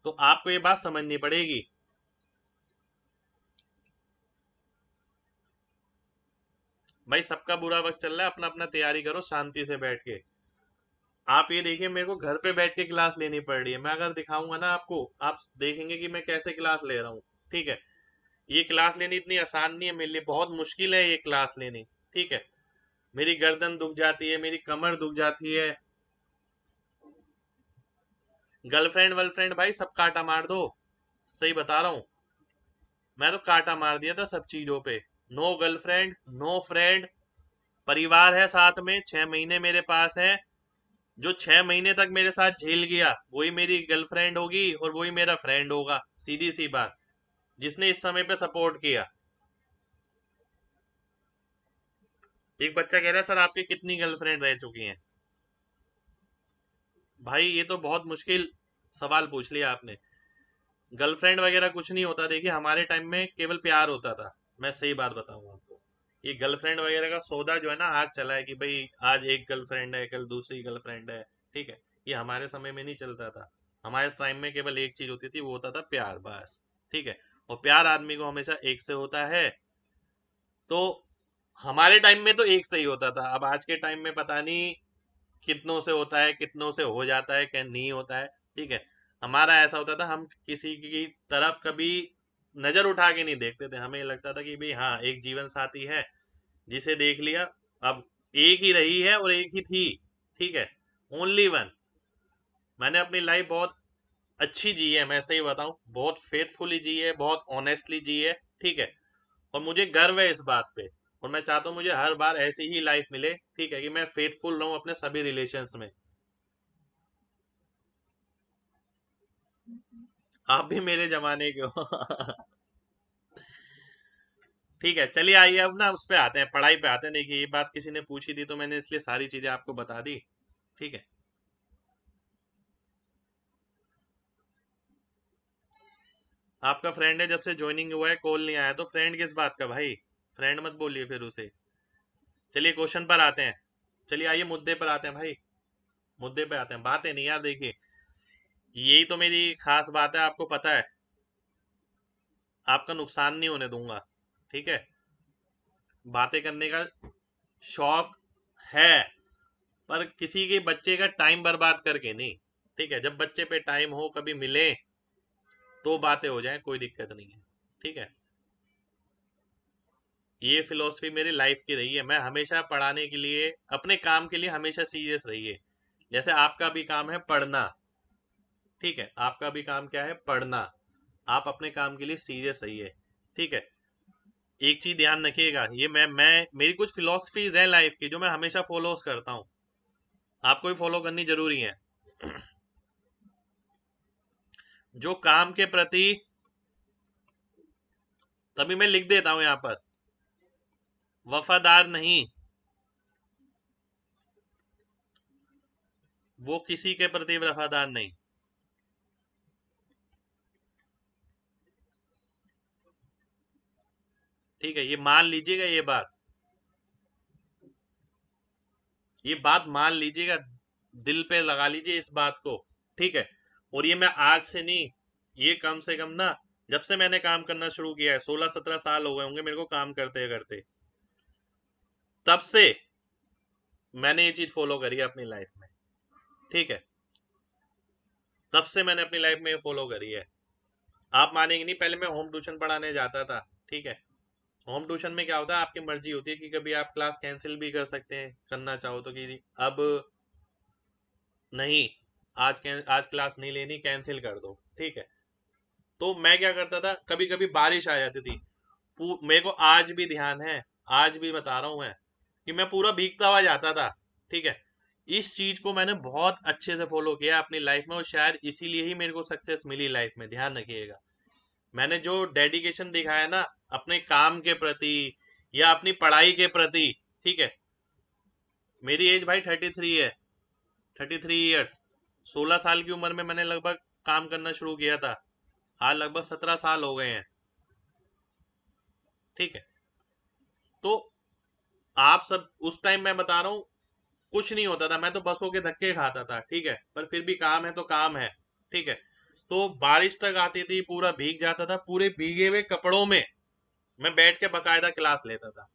तो आपको ये बात समझनी पड़ेगी। भाई सबका बुरा वक्त चल रहा है, अपना अपना तैयारी करो शांति से बैठ के। आप ये देखिए मेरे को घर पे बैठ के क्लास लेनी पड़ रही है, मैं अगर दिखाऊंगा ना आपको, आप देखेंगे कि मैं कैसे क्लास ले रहा हूँ। ठीक है, ये क्लास लेनी इतनी आसान नहीं है मेरे लिए, बहुत मुश्किल है ये क्लास लेनी। ठीक है, मेरी गर्दन दुख जाती है, मेरी कमर दुख जाती है। गर्लफ्रेंड वर्लफ्रेंड भाई सब काटा मार दो, सही बता रहा हूँ। मैं तो काटा मार दिया था सब चीजों पे। No girlfriend, no friend. परिवार है साथ में, 6 महीने मेरे पास है। जो 6 महीने तक मेरे साथ झेल गया वही मेरी गर्लफ्रेंड होगी और वही मेरा फ्रेंड होगा, सीधी सी बात। जिसने इस समय पे सपोर्ट किया। एक बच्चा कह रहा है सर आपकी कितनी गर्लफ्रेंड रह चुकी हैं। भाई ये तो बहुत मुश्किल सवाल पूछ लिया आपने। गर्लफ्रेंड वगैरह कुछ नहीं होता, देखिए हमारे टाइम में केवल प्यार होता था। मैं सही बात बताऊं आपको, ये गर्लफ्रेंड वगैरह का सौदा जो है ना आज चला है कि भाई आज एक गर्लफ्रेंड है कल दूसरी गर्लफ्रेंड है। ठीक है, ये हमारे समय में नहीं चलता था। हमारे टाइम में केवल एक चीज होती थी, वो होता था प्यार बस। ठीक है, और प्यार आदमी को हमेशा एक से होता है। तो हमारे टाइम में तो एक से ही होता था, अब आज के टाइम में पता नहीं कितनों से होता है, कितनों से हो जाता है, क्या नहीं होता है। ठीक है, हमारा ऐसा होता था, हम किसी की तरफ कभी नजर उठा के नहीं देखते थे। हमें लगता था कि भाई हाँ एक जीवन साथी है, जिसे देख लिया, अब एक ही रही है और एक ही थी। ठीक है, ओनली वन। मैंने अपनी लाइफ बहुत अच्छी जी है, मैं सही बताऊं, बहुत फेथफुली जी है, बहुत ऑनेस्टली जी है। ठीक है, और मुझे गर्व है इस बात पे। और मैं चाहता हूँ मुझे हर बार ऐसी ही लाइफ मिले। ठीक है, कि मैं फेथफुल रहूं अपने सभी रिलेशंस में। आप भी मेरे जमाने के हो। ठीक है, चलिए आइए अब ना उस पे आते हैं, पढ़ाई पे आते हैं। देखिए ये बात किसी ने पूछी थी तो मैंने इसलिए सारी चीजें आपको बता दी। ठीक है, आपका फ्रेंड है जब से ज्वाइनिंग हुआ है कॉल नहीं आया, तो फ्रेंड किस बात का भाई? फ्रेंड मत बोलिए फिर उसे। चलिए क्वेश्चन पर आते हैं, चलिए आइए मुद्दे पर आते हैं भाई। मुद्दे पे आते हैं, बातें नहीं यार, देखिए यही तो मेरी खास बात है, आपको पता है। आपका नुकसान नहीं होने दूंगा। ठीक है, बातें करने का शौक है, पर किसी के बच्चे का टाइम बर्बाद करके नहीं। ठीक है, जब बच्चे पे टाइम हो कभी मिले तो बातें हो जाए, कोई दिक्कत नहीं है। ठीक है, ये फिलॉसफी मेरी लाइफ की रही है, मैं हमेशा पढ़ाने के लिए, अपने काम के लिए हमेशा सीरियस रही है। जैसे आपका भी काम है पढ़ना। ठीक है, आपका भी काम क्या है? पढ़ना। आप अपने काम के लिए सीरियस रहिए। ठीक है, एक चीज ध्यान रखिएगा, ये मैं मेरी कुछ फिलोसफीज हैं लाइफ की जो मैं हमेशा फॉलोज करता हूँ, आपको भी फॉलो करनी जरूरी है। जो काम के प्रति, तभी मैं लिख देता हूं यहां पर, वफादार नहीं, वो किसी के प्रति वफादार नहीं। ठीक है, ये मान लीजिएगा, ये बात मान लीजिएगा, दिल पे लगा लीजिए इस बात को। ठीक है, और ये मैं आज से नहीं, ये कम से कम ना, जब से मैंने काम करना शुरू किया है, 16-17 साल हो गए होंगे मेरे को काम करते करते, तब से मैंने ये चीज फॉलो करी है अपनी लाइफ में। ठीक है, तब से मैंने अपनी लाइफ में ये फॉलो करी है। आप मानेंगे नहीं, पहले मैं होम ट्यूशन पढ़ाने जाता था। ठीक है, होम ट्यूशन में क्या होता है, आपकी मर्जी होती है कि कभी आप क्लास कैंसिल भी कर सकते हैं, करना चाहो तो, कि अब नहीं, आज क्लास नहीं लेनी, कैंसिल कर दो। ठीक है, तो मैं क्या करता था, कभी कभी बारिश आ जाती थी, मेरे को आज भी ध्यान है, आज भी बता रहा हूं मैं, कि मैं पूरा भीगता हुआ जाता था। ठीक है, इस चीज को मैंने बहुत अच्छे से फॉलो किया अपनी लाइफ में, और शायद इसीलिए ही मेरे को सक्सेस मिली लाइफ में, ध्यान रखिएगा। मैंने जो डेडिकेशन दिखाया ना अपने काम के प्रति या अपनी पढ़ाई के प्रति। ठीक है, मेरी एज भाई 33 है, 33 ईयर्स। 16 साल की उम्र में मैंने लगभग काम करना शुरू किया था, आज लगभग 17 साल हो गए हैं। ठीक है, तो आप सब उस टाइम मैं बता रहा हूँ कुछ नहीं होता था, मैं तो बसों के धक्के खाता था, ठीक है, पर फिर भी काम है तो काम है, ठीक है। तो बारिश तक आती थी, पूरा भीग जाता था, पूरे भीगे हुए कपड़ों में मैं बैठ के बकायदा क्लास लेता था।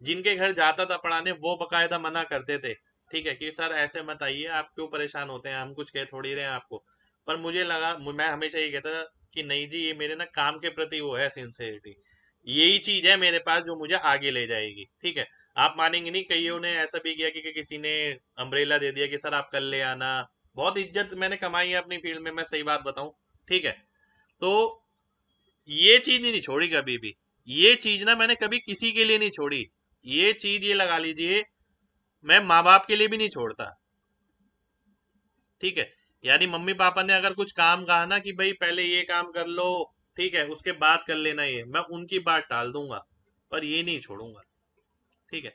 जिनके घर जाता था पढ़ाने वो बकायदा मना करते थे, ठीक है, कि सर ऐसे मत आइए, आप क्यों परेशान होते हैं, हम कुछ कह थोड़ी रहे हैं आपको। पर मुझे लगा, मैं हमेशा ये कहता था कि नहीं जी, ये मेरे ना काम के प्रति वो है सिंसेरिटी, यही चीज है मेरे पास जो मुझे आगे ले जाएगी, ठीक है। आप मानेंगे नहीं, कईयों ने ऐसा भी किया कि किसी ने अम्ब्रेला दे दिया कि सर आप कल ले आना। बहुत इज्जत मैंने कमाई है अपनी फील्ड में, मैं सही बात बताऊं, ठीक है। तो ये चीज नहीं छोड़ी कभी भी, ये चीज ना मैंने कभी किसी के लिए नहीं छोड़ी। ये चीज ये लगा लीजिए, मैं माँ बाप के लिए भी नहीं छोड़ता, ठीक है। यानी मम्मी पापा ने अगर कुछ काम कहा ना कि भाई पहले ये काम कर लो, ठीक है, उसके बाद कर लेना, ये मैं उनकी बात टाल दूंगा, पर ये नहीं छोड़ूंगा, ठीक है।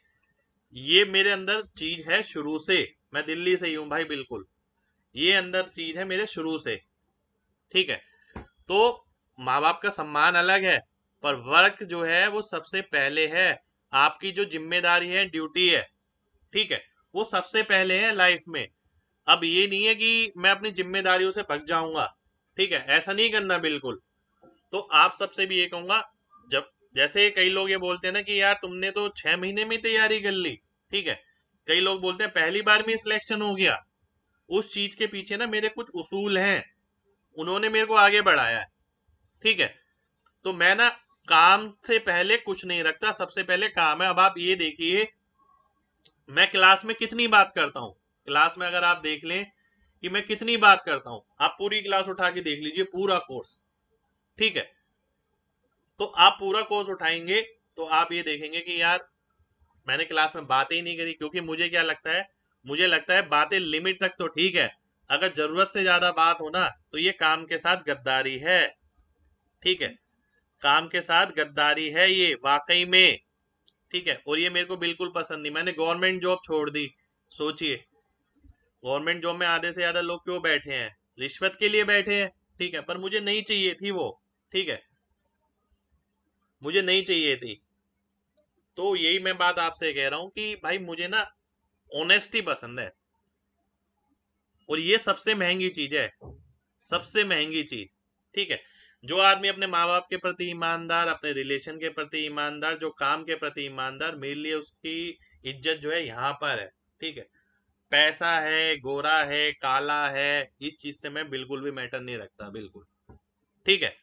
ये मेरे अंदर चीज है शुरू से, मैं दिल्ली से ही हूँ भाई, बिल्कुल ये अंदर चीज है मेरे शुरू से, ठीक है। तो माँ बाप का सम्मान अलग है, पर वर्क जो है वो सबसे पहले है। आपकी जो जिम्मेदारी है, ड्यूटी है, ठीक है, वो सबसे पहले है लाइफ में। अब ये नहीं है कि मैं अपनी जिम्मेदारियों से भग जाऊंगा, ठीक है, ऐसा नहीं करना बिल्कुल। तो आप सबसे भी ये कहूंगा, जब जैसे कई लोग ये बोलते हैं ना कि यार तुमने तो 6 महीने में तैयारी कर ली, ठीक है, कई लोग बोलते हैं पहली बार में सिलेक्शन हो गया। उस चीज के पीछे ना मेरे कुछ उसूल हैं, उन्होंने मेरे को आगे बढ़ाया है, ठीक है। तो मैं ना काम से पहले कुछ नहीं रखता, सबसे पहले काम है। अब आप ये देखिए, मैं क्लास में कितनी बात करता हूँ, क्लास में अगर आप देख लें कि मैं कितनी बात करता हूँ, आप पूरी क्लास उठा के देख लीजिए, पूरा कोर्स, ठीक है। तो आप पूरा कोर्स उठाएंगे तो आप ये देखेंगे कि यार मैंने क्लास में बातें ही नहीं करी, क्योंकि मुझे क्या लगता है, मुझे लगता है बातें लिमिट तक तो ठीक है, अगर जरूरत से ज्यादा बात हो ना तो ये काम के साथ गद्दारी है, ठीक है, काम के साथ गद्दारी है ये वाकई में, ठीक है। और ये मेरे को बिल्कुल पसंद नहीं, मैंने गवर्नमेंट जॉब छोड़ दी। सोचिए, गवर्नमेंट जॉब में आधे से ज्यादा लोग क्यों बैठे हैं, रिश्वत के लिए बैठे हैं, ठीक है, पर मुझे नहीं चाहिए थी वो, ठीक है, मुझे नहीं चाहिए थी। तो यही मैं बात आपसे कह रहा हूं कि भाई मुझे ना ऑनेस्टी पसंद है, और ये सबसे महंगी चीज है, सबसे महंगी चीज, ठीक है। जो आदमी अपने माँ बाप के प्रति ईमानदार, अपने रिलेशन के प्रति ईमानदार, जो काम के प्रति ईमानदार, मेरे लिए उसकी इज्जत जो है यहाँ पर है, ठीक है। पैसा है, गोरा है, काला है, इस चीज से मैं बिल्कुल भी मैटर नहीं रखता, बिल्कुल, ठीक है।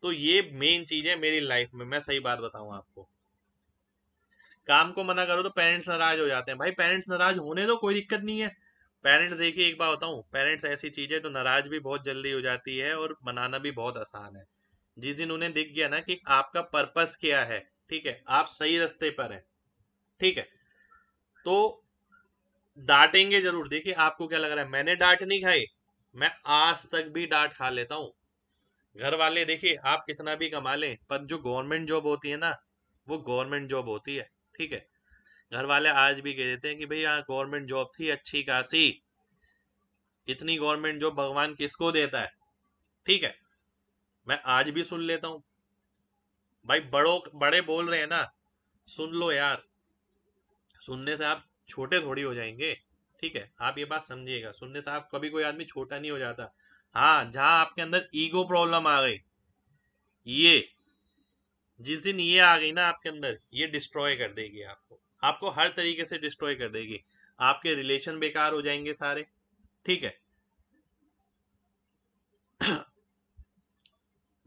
तो ये मेन चीज है मेरी लाइफ में, मैं सही बात बताऊं आपको। काम को मना करो तो पेरेंट्स नाराज हो जाते हैं, भाई पेरेंट्स नाराज होने दो, कोई दिक्कत नहीं है। पेरेंट्स देखिए, एक बात बताऊं, पेरेंट्स ऐसी चीज है तो नाराज भी बहुत जल्दी हो जाती है और मनाना भी बहुत आसान है। जिस दिन उन्हें दिख गया ना कि आपका पर्पस क्या है, ठीक है, आप सही रास्ते पर है, ठीक है, तो डांटेंगे जरूर। देखिए आपको क्या लग रहा है, मैंने डांट नहीं खाई, मैं आज तक भी डांट खा लेता हूँ। घर वाले देखिए, आप कितना भी कमा लें, पर जो गवर्नमेंट जॉब होती है ना, वो गवर्नमेंट जॉब होती है, ठीक है। घर वाले आज भी कह देते हैं कि भाई यहाँ गवर्नमेंट जॉब थी अच्छी खासी, इतनी गवर्नमेंट जॉब भगवान किसको देता है, ठीक है। मैं आज भी सुन लेता हूँ, भाई बड़ों बड़े बोल रहे हैं ना, सुन लो यार, सुनने से आप छोटे थोड़ी हो जाएंगे, ठीक है, आप ये बात समझिएगा, सुनने से आप कभी कोई आदमी छोटा नहीं हो जाता। हाँ, जहां आपके अंदर ईगो प्रॉब्लम आ गई, ये जिस दिन ये आ गई ना आपके अंदर, ये डिस्ट्रॉय कर देगी आपको, आपको हर तरीके से डिस्ट्रॉय कर देगी, आपके रिलेशन बेकार हो जाएंगे सारे, ठीक है।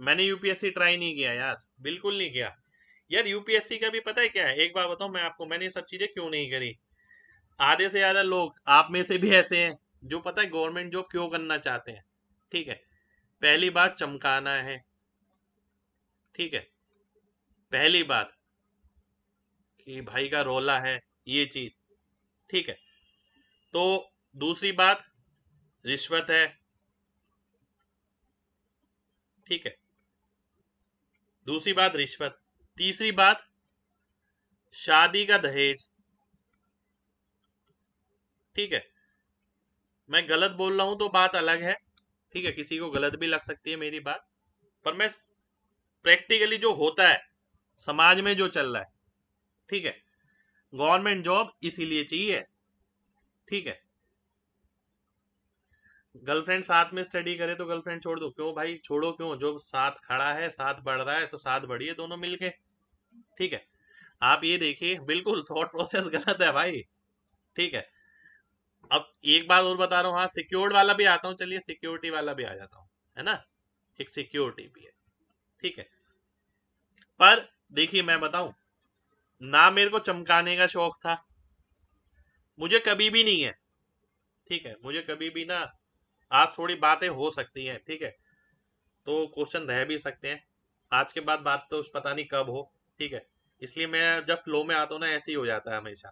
मैंने यूपीएससी ट्राई नहीं किया यार, बिल्कुल नहीं किया यार। यूपीएससी का भी पता है क्या है, एक बात बताऊं मैं आपको, मैंने ये सब चीजें क्यों नहीं करी। आधे से ज्यादा लोग आप में से भी ऐसे हैं जो पता है गवर्नमेंट जॉब क्यों करना चाहते हैं, ठीक है। पहली बात चमकाना है, ठीक है, पहली बात कि भाई का रोला है, ये चीज, ठीक है। तो दूसरी बात रिश्वत है, ठीक है, दूसरी बात रिश्वत, तीसरी बात शादी का दहेज, ठीक है। मैं गलत बोल रहा हूं तो बात अलग है, ठीक है, किसी को गलत भी लग सकती है मेरी बात, पर मैं प्रैक्टिकली जो होता है, समाज में जो चल रहा है, ठीक है, गवर्नमेंट जॉब इसीलिए चाहिए, ठीक है। गर्लफ्रेंड साथ में स्टडी करे तो गर्लफ्रेंड छोड़ दो? क्यों भाई छोड़ो, क्यों? जो साथ खड़ा है, साथ बढ़ रहा है, तो साथ बढ़िए दोनों मिलके, ठीक है। आप ये देखिए, बिल्कुल थॉट प्रोसेस गलत है भाई, ठीक है। अब एक बात और बता रहा हूँ, हाँ सिक्योर्ड वाला भी आता हूँ, चलिए सिक्योरिटी वाला भी आ जाता हूँ, है ना। एक सिक्योरिटी भी है, ठीक है। पर देखिए मैं बताऊं, ना मेरे को चमकाने का शौक था, मुझे कभी भी नहीं है, ठीक है। मुझे कभी भी ना, आज थोड़ी बातें हो सकती हैं, ठीक है, तो क्वेश्चन रह भी सकते हैं, आज के बाद बात तो पता नहीं कब हो, ठीक है। इसलिए मैं जब फ्लो में आता हूँ ना, ऐसे ही हो जाता है हमेशा।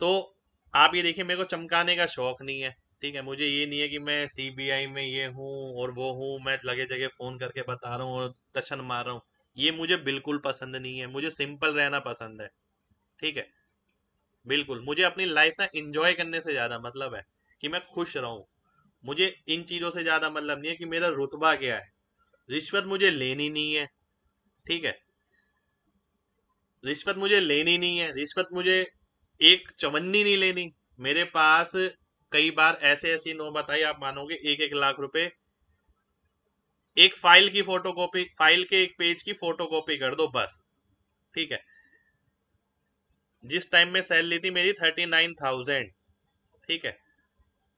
तो आप ये देखिए, मेरे को चमकाने का शौक नहीं है, ठीक है। मुझे ये नहीं है कि मैं सीबीआई में ये हूँ और वो हूँ, मैं लगे जगह फोन करके बता रहा हूँ और टशन मार रहा हूँ, ये मुझे बिल्कुल पसंद नहीं है। मुझे सिंपल रहना पसंद है, ठीक है। बिल्कुल, मुझे अपनी लाइफ ना इंजॉय करने से ज्यादा मतलब है कि मैं खुश रहूं। मुझे इन चीजों से ज्यादा मतलब नहीं है कि मेरा रुतबा क्या है। रिश्वत मुझे लेनी नहीं है, ठीक है। रिश्वत मुझे लेनी नहीं है, रिश्वत मुझे एक चवन्नी नहीं लेनी। मेरे पास कई बार ऐसे ऐसी नौबत आई, आप मानोगे, 1-1 लाख रुपए एक फाइल की फोटोकॉपी, फाइल के एक पेज की फोटोकॉपी कर दो बस, ठीक है। जिस टाइम में सैलरी थी मेरी 39,000, ठीक है,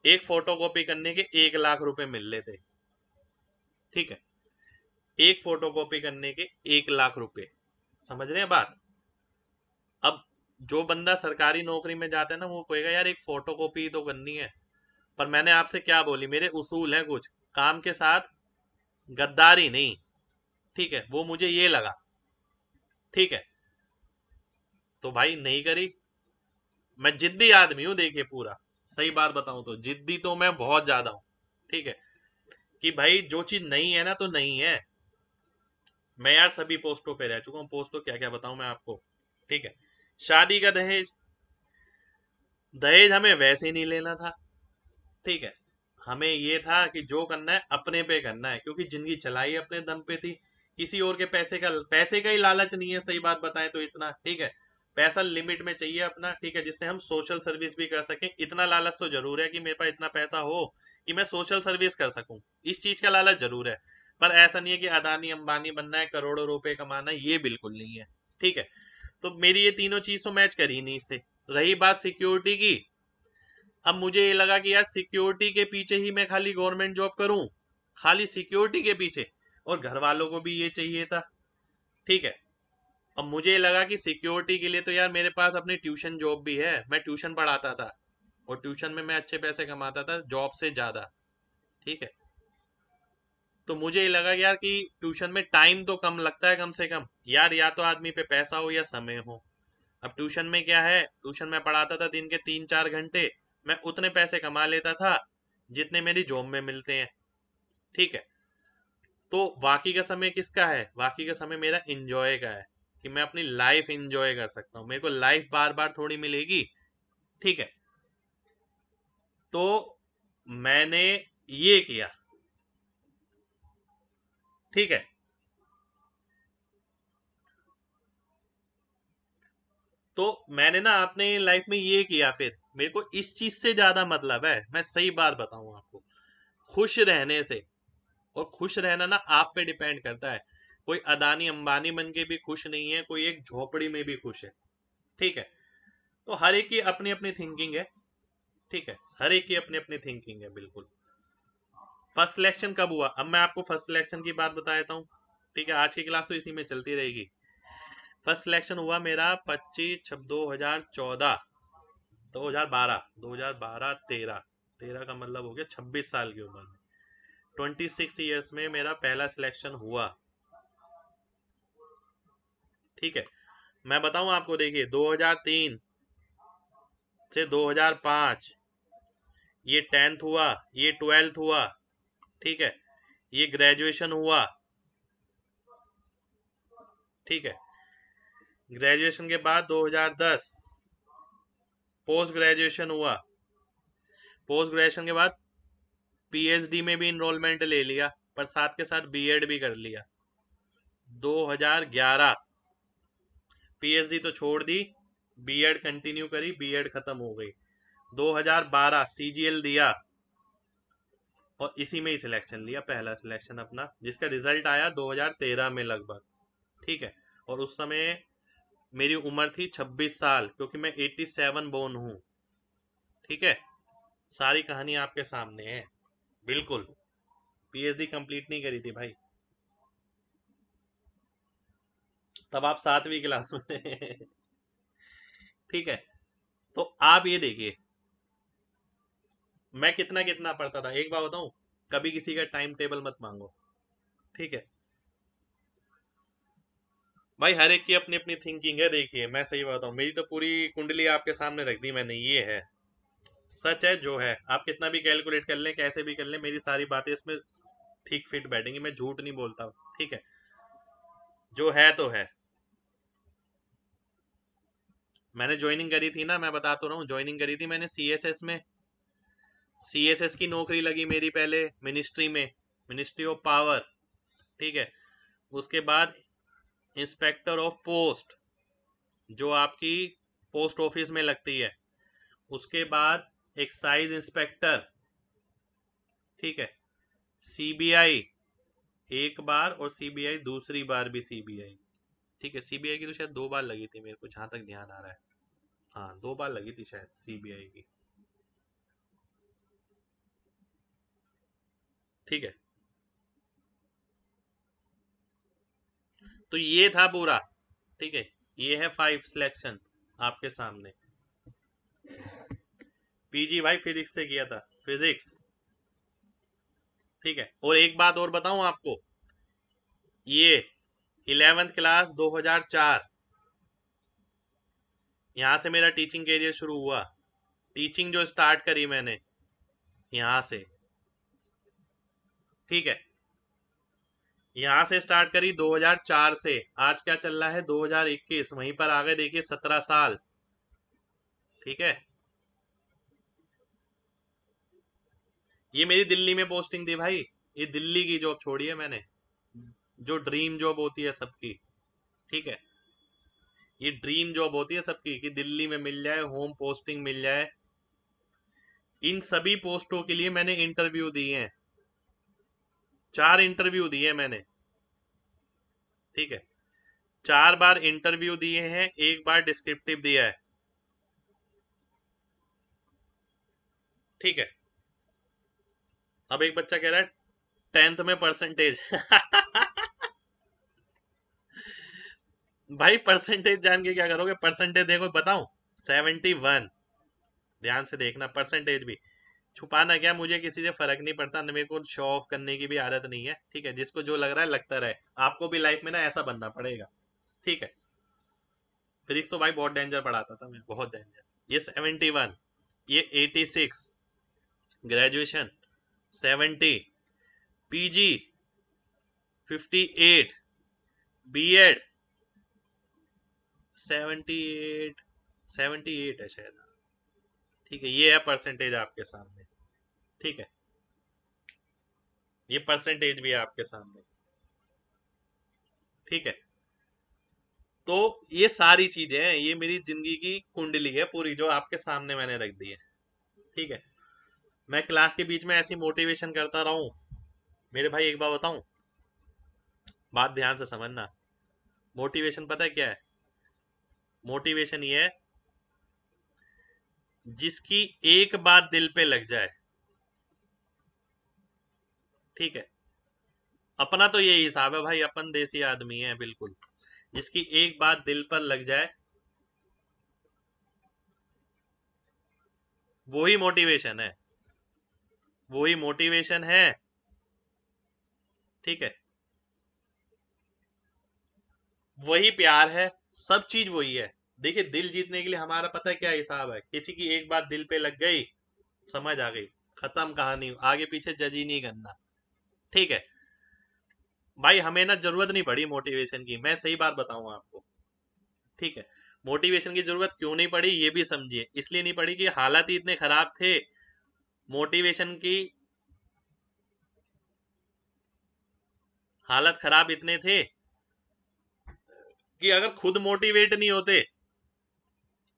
एक फोटोकॉपी करने के 1 लाख रुपए मिल रहे थे, ठीक है। एक फोटोकॉपी करने के 1 लाख रुपए, समझ रहे हैं बात। अब जो बंदा सरकारी नौकरी में जाता है ना, वो कहेगा यार एक फोटोकॉपी तो करनी है। पर मैंने आपसे क्या बोली, मेरे उसूल हैं कुछ काम के साथ, गद्दारी नहीं, ठीक है। वो मुझे ये लगा, ठीक है, तो भाई नहीं करी। मैं जिद्दी आदमी हूं, देखिए पूरा, सही बात बताऊं तो जिद्दी तो मैं बहुत ज्यादा हूं, ठीक है। कि भाई जो चीज नहीं है ना, तो नहीं है। मैं यार सभी पोस्टों पे रह चुका हूँ, पोस्टों क्या क्या बताऊं मैं आपको, ठीक है। शादी का दहेज, दहेज हमें वैसे ही नहीं लेना था, ठीक है। हमें ये था कि जो करना है अपने पे करना है, क्योंकि जिंदगी चलाई अपने दम पे थी। किसी और के पैसे का ही लालच नहीं है, सही बात बताएं तो इतना, ठीक है। पैसा लिमिट में चाहिए अपना, ठीक है, जिससे हम सोशल सर्विस भी कर सकें। इतना लालच तो जरूर है कि मेरे पास इतना पैसा हो कि मैं सोशल सर्विस कर सकूं, इस चीज का लालच जरूर है। पर ऐसा नहीं है कि अदानी अंबानी बनना है, करोड़ों रुपए कमाना है, ये बिल्कुल नहीं है, ठीक है। तो मेरी ये तीनों चीज तो मैच करी नहीं इससे। रही बात सिक्योरिटी की, अब मुझे ये लगा कि यार सिक्योरिटी के पीछे ही मैं खाली गवर्नमेंट जॉब करूं, खाली सिक्योरिटी के पीछे, और घर वालों को भी ये चाहिए था, ठीक है। अब मुझे ये लगा कि सिक्योरिटी के लिए तो यार मेरे पास अपनी ट्यूशन जॉब भी है, मैं ट्यूशन पढ़ाता था, और ट्यूशन में मैं अच्छे पैसे कमाता था जॉब से ज्यादा, ठीक है। तो मुझे ये लगा यार कि ट्यूशन में टाइम तो कम लगता है, कम से कम यार, या तो आदमी पे पैसा हो या समय हो। अब ट्यूशन में क्या है, ट्यूशन में पढ़ाता था दिन के 3-4 घंटे, मैं उतने पैसे कमा लेता था जितने मेरी जॉब में मिलते हैं, ठीक है। तो बाकी का समय किसका है, बाकी का समय मेरा इंजॉय का है, कि मैं अपनी लाइफ इंजॉय कर सकता हूँ। मेरे को लाइफ बार बार थोड़ी मिलेगी, ठीक है। तो मैंने ये किया, ठीक है। तो मैंने ना अपने लाइफ में ये किया, फिर मेरे को इस चीज से ज्यादा मतलब है, मैं सही बात बताऊं आपको, खुश रहने से। और खुश रहना ना आप पे डिपेंड करता है। कोई अदानी अंबानी बन के भी खुश नहीं है, कोई एक झोपड़ी में भी खुश है, ठीक है। तो हर एक की अपनी अपनी थिंकिंग है, ठीक है, हर एक की अपनी अपनी थिंकिंग है, बिल्कुल। फर्स्ट सिलेक्शन कब हुआ, अब मैं आपको फर्स्ट सिलेक्शन की बात बता देता हूँ, ठीक है। आज की क्लास तो इसी में चलती रहेगी। फर्स्ट सिलेक्शन हुआ मेरा 25/6/2014, 2012, 13, 13 का मतलब हो गया 26 साल की उम्र में, 26 ईयर्स में मेरा पहला सिलेक्शन हुआ, ठीक है। मैं बताऊं आपको, देखिए 2003 से 2005 ये 10th हुआ, ये 12th हुआ, ठीक है, ये ग्रेजुएशन हुआ, ठीक है। ग्रेजुएशन के बाद 2010 पोस्ट ग्रेजुएशन हुआ, पोस्ट ग्रेजुएशन के बाद पीएचडी में भी इनरोलमेंट ले लिया, पर साथ के साथ बीएड भी कर लिया। 2011 पीएचडी तो छोड़ दी, बीएड कंटिन्यू करी, बीएड खत्म हो गई। 2012 सीजीएल दिया और इसी में ही सिलेक्शन लिया, पहला सिलेक्शन अपना, जिसका रिजल्ट आया 2013 में लगभग। ठीक है। और उस समय मेरी उम्र थी 26 साल, क्योंकि मैं 87 बोर्न हूँ। ठीक है। सारी कहानी आपके सामने है। बिल्कुल। पीएचडी कंप्लीट नहीं करी थी भाई, तब आप 7वीं क्लास में। ठीक है। तो आप ये देखिए, मैं कितना कितना पढ़ता था, एक बार बताऊं, कभी किसी का टाइम टेबल मत मांगो। ठीक है भाई, हर एक की अपनी अपनी थिंकिंग है। देखिए मैं सही बताऊं, मेरी तो पूरी कुंडली आपके सामने रख दी मैंने, ये है सच है जो है। आप कितना भी कैलकुलेट कर लें, कैसे भी कर लें, मेरी सारी बातें इसमें ठीक फिट बैठेंगी, मैं झूठ नहीं बोलता हूं। ठीक है। जो है तो है। मैंने ज्वाइनिंग करी थी ना, मैं बता तो रहा हूँ, ज्वाइनिंग करी थी मैंने सीएसएस में। सीएसएस की नौकरी लगी मेरी पहले मिनिस्ट्री में, मिनिस्ट्री ऑफ पावर। ठीक है। उसके बाद इंस्पेक्टर ऑफ पोस्ट, जो आपकी पोस्ट ऑफिस में लगती है। उसके बाद एक्साइज इंस्पेक्टर। ठीक है। सीबीआई एक बार, और सीबीआई दूसरी बार भी सीबीआई। ठीक है। सीबीआई की तो शायद 2 बार लगी थी मेरे को, जहां तक ध्यान आ रहा है। हाँ, 2 बार लगी थी शायद सीबीआई की। ठीक है। तो ये था पूरा। ठीक है। ये है 5 सिलेक्शन आपके सामने। पीजी भाई फिजिक्स से किया था, फिजिक्स। ठीक है। और एक बात और बताऊं आपको, ये 11th क्लास 2004, यहां से मेरा टीचिंग करियर शुरू हुआ। टीचिंग जो स्टार्ट करी मैंने यहां से। ठीक है। यहां से स्टार्ट करी 2004 से। आज क्या चल रहा है, 2021, वहीं पर आ गए देखिए 17 साल। ठीक है। ये मेरी दिल्ली में पोस्टिंग थी भाई, ये दिल्ली की जॉब छोड़ी है मैंने, जो ड्रीम जॉब होती है सबकी। ठीक है। ये ड्रीम जॉब होती है सबकी कि दिल्ली में मिल जाए, होम पोस्टिंग मिल जाए। इन सभी पोस्टों के लिए मैंने इंटरव्यू दिए हैं, 4 इंटरव्यू दिए मैंने। ठीक है। 4 बार इंटरव्यू दिए हैं, एक बार डिस्क्रिप्टिव दिया है। ठीक है। अब एक बच्चा कह रहा है 10th में परसेंटेज। भाई परसेंटेज जान के क्या करोगे, परसेंटेज देखो बताऊं, 71। ध्यान से देखना, परसेंटेज भी छुपाना क्या, मुझे किसी से फर्क नहीं पड़ता, न मेरे को शो ऑफ करने की भी आदत नहीं है। ठीक है। जिसको जो लग रहा है लगता रहे, आपको भी लाइफ में ना ऐसा बनना पड़ेगा। ठीक है। फिजिक्स तो भाई बहुत डेंजर पढ़ाता था मैं, बहुत डेंजर। ये 71, ये 86, ग्रेजुएशन 70, पीजी 58, बीएड 78, 78 है शायद। ठीक है। ये है परसेंटेज आपके सामने। ठीक है। ये परसेंटेज भी है आपके सामने। ठीक है। तो ये सारी चीजें हैं, ये मेरी जिंदगी की कुंडली है पूरी, जो आपके सामने मैंने रख दी है। ठीक है। मैं क्लास के बीच में ऐसी मोटिवेशन करता रहा हूं। मेरे भाई एक बार बताऊं, बात ध्यान से समझना। मोटिवेशन पता है क्या है? मोटिवेशन ये है, जिसकी एक बात दिल पे लग जाए। ठीक है। अपना तो यही हिसाब है भाई, अपन देसी आदमी है बिल्कुल। जिसकी एक बात दिल पर लग जाए, वही मोटिवेशन है। वही मोटिवेशन है। ठीक है। वही प्यार है, सब चीज वही है। देखिए दिल जीतने के लिए हमारा पता है क्या हिसाब है, किसी की एक बात दिल पे लग गई, समझ आ गई, खत्म कहानी, आगे पीछे जज ही नहीं करना। ठीक है। भाई हमें ना जरूरत नहीं पड़ी मोटिवेशन की, मैं सही बात बताऊं आपको। ठीक है। मोटिवेशन की जरूरत क्यों नहीं पड़ी ये भी समझिए, इसलिए नहीं पड़ी कि हालात ही इतने खराब थे। मोटिवेशन की हालत खराब इतने थे कि अगर खुद मोटिवेट नहीं होते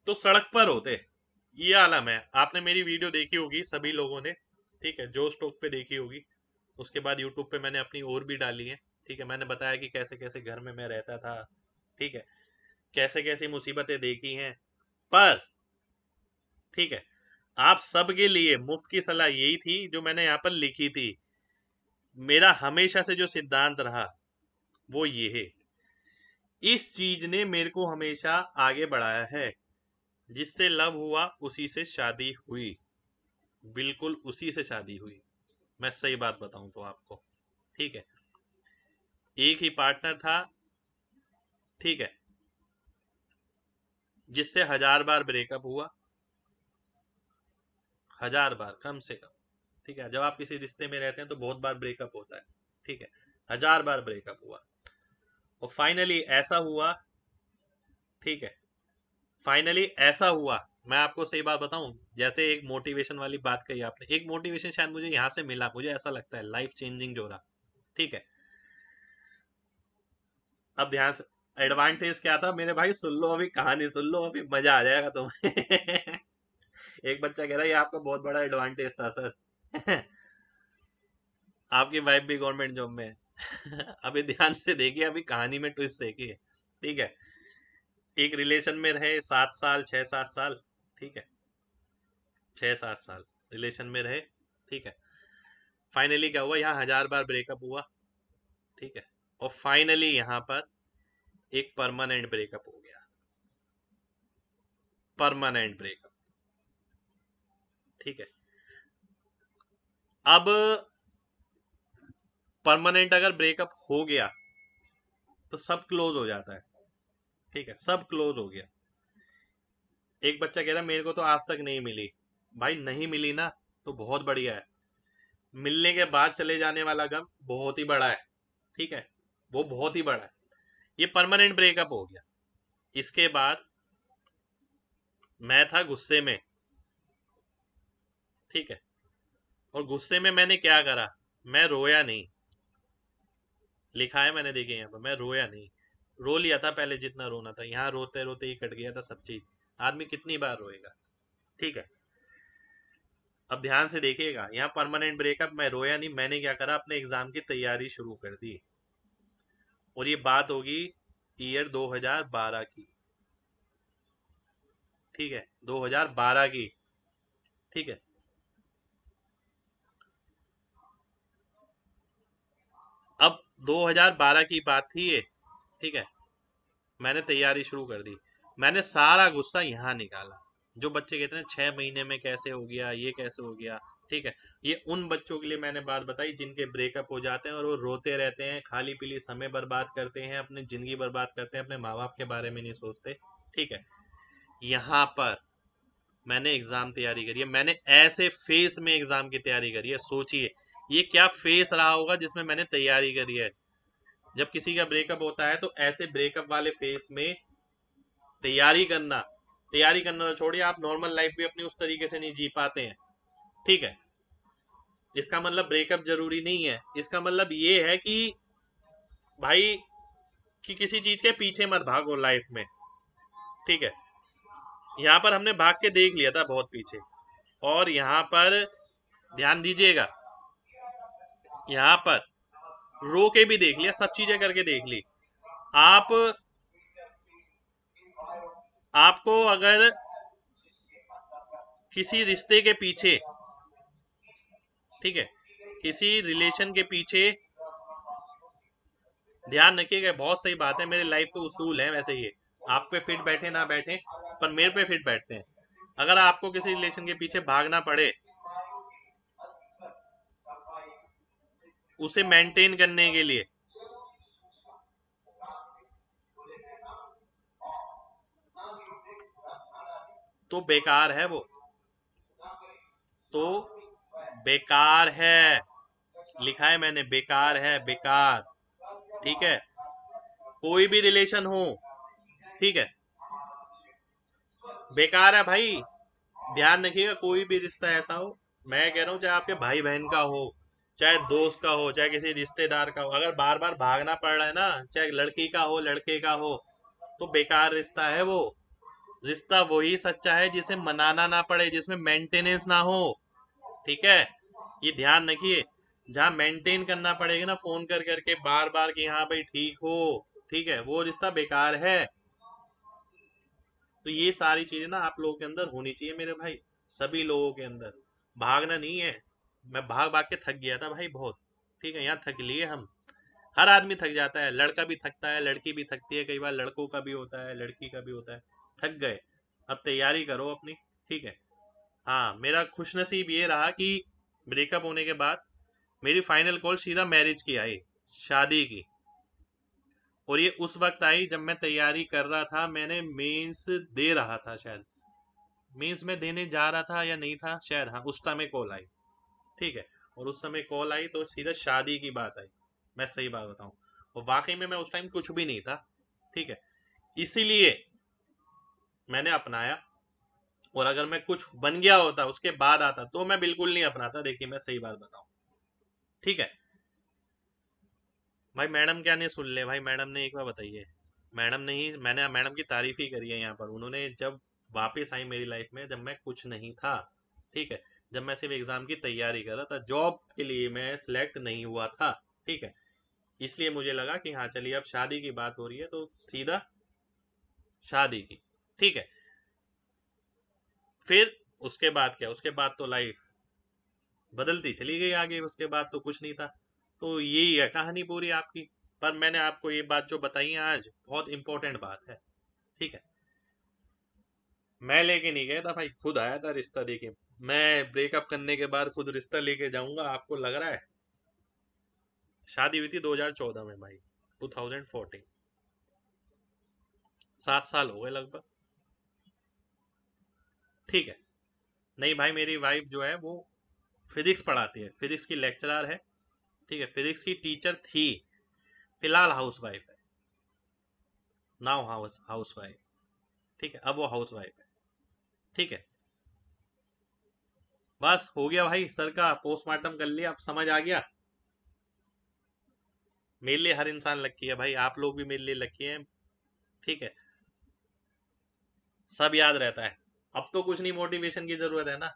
तो सड़क पर होते। ये आलम है। आपने मेरी वीडियो देखी होगी सभी लोगों ने, ठीक है, जो स्टॉक पे देखी होगी। उसके बाद यूट्यूब पे मैंने अपनी और भी डाली है, ठीक है। मैंने बताया कि कैसे कैसे घर में मैं रहता था, ठीक है, कैसे कैसी मुसीबतें देखी हैं। पर ठीक है, आप सबके लिए मुफ्त की सलाह यही थी जो मैंने यहाँ पर लिखी थी। मेरा हमेशा से जो सिद्धांत रहा वो ये है, इस चीज ने मेरे को हमेशा आगे बढ़ाया है। जिससे लव हुआ उसी से शादी हुई, बिल्कुल उसी से शादी हुई। मैं सही बात बताऊं तो आपको, ठीक है। एक ही पार्टनर था, ठीक है, जिससे 1000 बार ब्रेकअप हुआ, 1000 बार कम से कम, ठीक है। जब आप किसी रिश्ते में रहते हैं तो बहुत बार ब्रेकअप होता है, ठीक है। 1000 बार ब्रेकअप हुआ और फाइनली ऐसा हुआ, ठीक है, फाइनली ऐसा हुआ। मैं आपको सही बात बताऊं, जैसे एक मोटिवेशन वाली बात कही आपने, एक मोटिवेशन शायद मुझे यहां से मिला, मुझे ऐसा लगता है लाइफ चेंजिंग जो रहा, ठीक है। अब ध्यान से, एडवांटेज क्या था मेरे भाई, सुन लो अभी कहानी, सुन लो अभी मजा आ जाएगा तुम्हें। एक बच्चा कह रहा है ये आपका बहुत बड़ा एडवांटेज था सर। आपकी वाइफ भी गवर्नमेंट जॉब में है। अभी ध्यान से देखिए, अभी कहानी में ट्विस्ट देखिए, ठीक है। एक रिलेशन में रहे 7 साल, 6-7 साल, ठीक है, 6-7 साल रिलेशन में रहे, ठीक है। फाइनली क्या हुआ, यहाँ 1000 बार ब्रेकअप हुआ, ठीक है। और फाइनली यहाँ पर एक परमानेंट ब्रेकअप हो गया, परमानेंट ब्रेकअप, ठीक है। अब परमानेंट अगर ब्रेकअप हो गया तो सब क्लोज हो जाता है, ठीक है, सब क्लोज हो गया। एक बच्चा कह रहा मेरे को तो आज तक नहीं मिली। भाई नहीं मिली ना, तो बहुत बढ़िया है। मिलने के बाद चले जाने वाला गम बहुत ही बड़ा है, ठीक है, वो बहुत ही बड़ा है। ये परमानेंट ब्रेकअप हो गया। इसके बाद मैं था गुस्से में, ठीक है, और गुस्से में मैंने क्या करा, मैं रोया नहीं। लिखा है मैंने, देखिए यहाँ पर, मैं रोया नहीं। रो लिया था पहले जितना रोना था, यहाँ रोते रोते ही कट गया था सब चीज। आदमी कितनी बार रोएगा, ठीक है। अब ध्यान से देखिएगा, यहाँ परमानेंट ब्रेकअप, मैं रोया नहीं। मैंने क्या करा, अपने एग्जाम की तैयारी शुरू कर दी। और ये बात होगी ईयर 2012 की, ठीक है, 2012 की, ठीक है। अब 2012 की बात थी ये, ठीक है। मैंने तैयारी शुरू कर दी। मैंने सारा गुस्सा यहाँ निकाला। जो बच्चे कहते हैं 6 महीने में कैसे हो गया, ये कैसे हो गया, ठीक है, ये उन बच्चों के लिए मैंने बात बताई जिनके ब्रेकअप हो जाते हैं और वो रोते रहते हैं, खाली पीली समय बर्बाद करते हैं, अपनी जिंदगी बर्बाद करते हैं, अपने माँ बाप के बारे में नहीं सोचते, ठीक है। यहाँ पर मैंने एग्जाम तैयारी करी है, मैंने ऐसे फेस में एग्जाम की तैयारी करी है। सोचिए ये क्या फेस रहा होगा जिसमें मैंने तैयारी करी है। जब किसी का ब्रेकअप होता है तो ऐसे ब्रेकअप वाले फेस में तैयारी करना, तैयारी करना तो छोड़िए, आप नॉर्मल लाइफ भी अपनी उस तरीके से नहीं जी पाते हैं, ठीक है। इसका मतलब ब्रेकअप जरूरी नहीं है, इसका मतलब ये है कि भाई कि किसी चीज के पीछे मत भागो लाइफ में, ठीक है। यहाँ पर हमने भाग के देख लिया था बहुत पीछे, और यहाँ पर ध्यान दीजिएगा, यहाँ पर रो के भी देख लिया, सब चीजें करके देख ली। आप आपको अगर किसी रिश्ते के पीछे, ठीक है, किसी रिलेशन के पीछे, ध्यान रखिएगा, बहुत सही बात है, मेरे लाइफ के उसूल हैं वैसे ये, आप पे फिट बैठे ना बैठे, पर मेरे पे फिट बैठते हैं। अगर आपको किसी रिलेशन के पीछे भागना पड़े उसे मेंटेन करने के लिए, तो बेकार है वो, तो बेकार है। लिखा है मैंने, बेकार है, बेकार, ठीक है। कोई भी रिलेशन हो, ठीक है, बेकार है भाई। ध्यान रखिएगा, कोई भी रिश्ता ऐसा हो, मैं कह रहा हूँ चाहे आपके भाई बहन का हो, चाहे दोस्त का हो, चाहे किसी रिश्तेदार का हो, अगर बार बार भागना पड़ रहा है ना, चाहे लड़की का हो लड़के का हो, तो बेकार रिश्ता है वो, रिश्ता वही सच्चा है जिसे मनाना ना पड़े, जिसमें मेंटेनेंस ना हो। ठीक है, ये ध्यान रखिए। जहाँ मेंटेन करना पड़ेगा ना फोन कर करके बार बार कि हाँ भाई ठीक हो, ठीक है, वो रिश्ता बेकार है। तो ये सारी चीजें ना आप लोगों के अंदर होनी चाहिए मेरे भाई, सभी लोगों के अंदर। भागना नहीं है। मैं भाग भाग के थक गया था भाई बहुत। ठीक है, यहाँ थक लिए हम। हर आदमी थक जाता है, लड़का भी थकता है, लड़की भी थकती है, कई बार लड़कों का भी होता है, लड़की का भी होता है। थक गए, अब तैयारी करो अपनी। ठीक है। हाँ, मेरा खुश नसीब ये रहा कि ब्रेकअप होने के बाद मेरी फाइनल कॉल सीधा मैरिज की आई, शादी की। और ये उस वक्त आई जब मैं तैयारी कर रहा था, मैंने मेंस दे रहा था शायद। मीन्स मैं देने जा रहा था या नहीं था शायद, हाँ उस समय कॉल आई। ठीक है। और उस समय कॉल आई तो सीधा शादी की बात आई। मैं सही बात बताऊं, और वाकई में मैं उस टाइम कुछ भी नहीं था। ठीक है, इसीलिए मैंने अपनाया। और अगर मैं कुछ बन गया होता उसके बाद आता तो मैं बिल्कुल नहीं अपनाता, देखिए मैं सही बात बताऊं। ठीक है। भाई मैडम क्या नहीं सुन ले, भाई मैडम ने एक बार बताइए। मैडम ने ही, मैंने मैडम की तारीफ ही करी है यहाँ पर। उन्होंने जब वापस आई मेरी लाइफ में, जब मैं कुछ नहीं था, ठीक है, जब मैं सिर्फ एग्जाम की तैयारी कर रहा था, जॉब के लिए मैं सिलेक्ट नहीं हुआ था। ठीक है, इसलिए मुझे लगा कि हाँ चलिए अब शादी की बात हो रही है तो सीधा शादी की। ठीक है। फिर उसके बाद क्या, उसके बाद तो लाइफ बदलती चली गई आगे, उसके बाद तो कुछ नहीं था। तो यही है कहानी पूरी आपकी। पर मैंने आपको ये बात जो बताई है आज, बहुत इंपॉर्टेंट बात है। ठीक है, मैं लेके नहीं गया था भाई, खुद आया था रिश्ता देके। मैं ब्रेकअप करने के बाद खुद रिश्ता लेके जाऊंगा, आपको लग रहा है? शादी हुई थी 2014 में भाई, 2014। 7 साल हो गए लगभग। ठीक है। नहीं भाई, मेरी वाइफ जो है वो फिजिक्स पढ़ाती है, फिजिक्स की लेक्चरर है। ठीक है, फिजिक्स की टीचर थी। फिलहाल हाउस वाइफ है। Now house wife. ठीक है, अब वो हाउस वाइफ है। ठीक है। बस हो गया भाई, सर का पोस्टमार्टम कर लिया, अब समझ आ गया। मेरे लिए हर इंसान लकी है भाई, आप लोग भी मेरे लिए लकी हैं। ठीक है, सब याद रहता है। अब तो कुछ नहीं, मोटिवेशन की जरूरत है ना।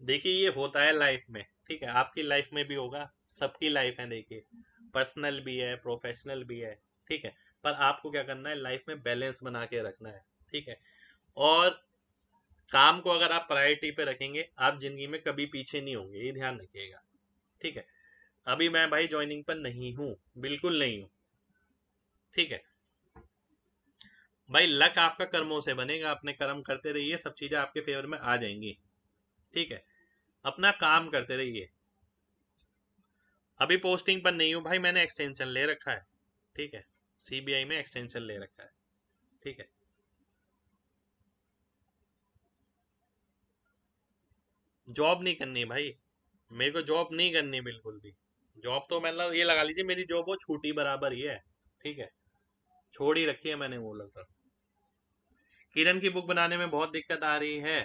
देखिए ये होता है लाइफ में। ठीक है, आपकी लाइफ में भी होगा, सबकी लाइफ है देखिए, पर्सनल भी है, प्रोफेशनल भी है। ठीक है, पर आपको क्या करना है, लाइफ में बैलेंस बना के रखना है। ठीक है। और काम को अगर आप प्रायोरिटी पे रखेंगे, आप जिंदगी में कभी पीछे नहीं होंगे, ये ध्यान रखिएगा। ठीक है। अभी मैं भाई ज्वाइनिंग पर नहीं हूँ, बिल्कुल नहीं हूँ। ठीक है। भाई लक आपका कर्मों से बनेगा, अपने कर्म करते रहिए, सब चीजें आपके फेवर में आ जाएंगी। ठीक है, अपना काम करते रहिए। अभी पोस्टिंग पर नहीं हूँ भाई, मैंने एक्सटेंशन ले रखा है। ठीक है, सीबीआई में एक्सटेंशन ले रखा है। ठीक है। जॉब नहीं करनी भाई, मेरे को जॉब नहीं करनी बिल्कुल भी। जॉब तो मतलब ये लगा लीजिए मेरी जॉब वो छूटी बराबर ही है। ठीक है, छोड़ ही रखी है मैंने वो लगभग। किरण की बुक बनाने में बहुत दिक्कत आ रही है।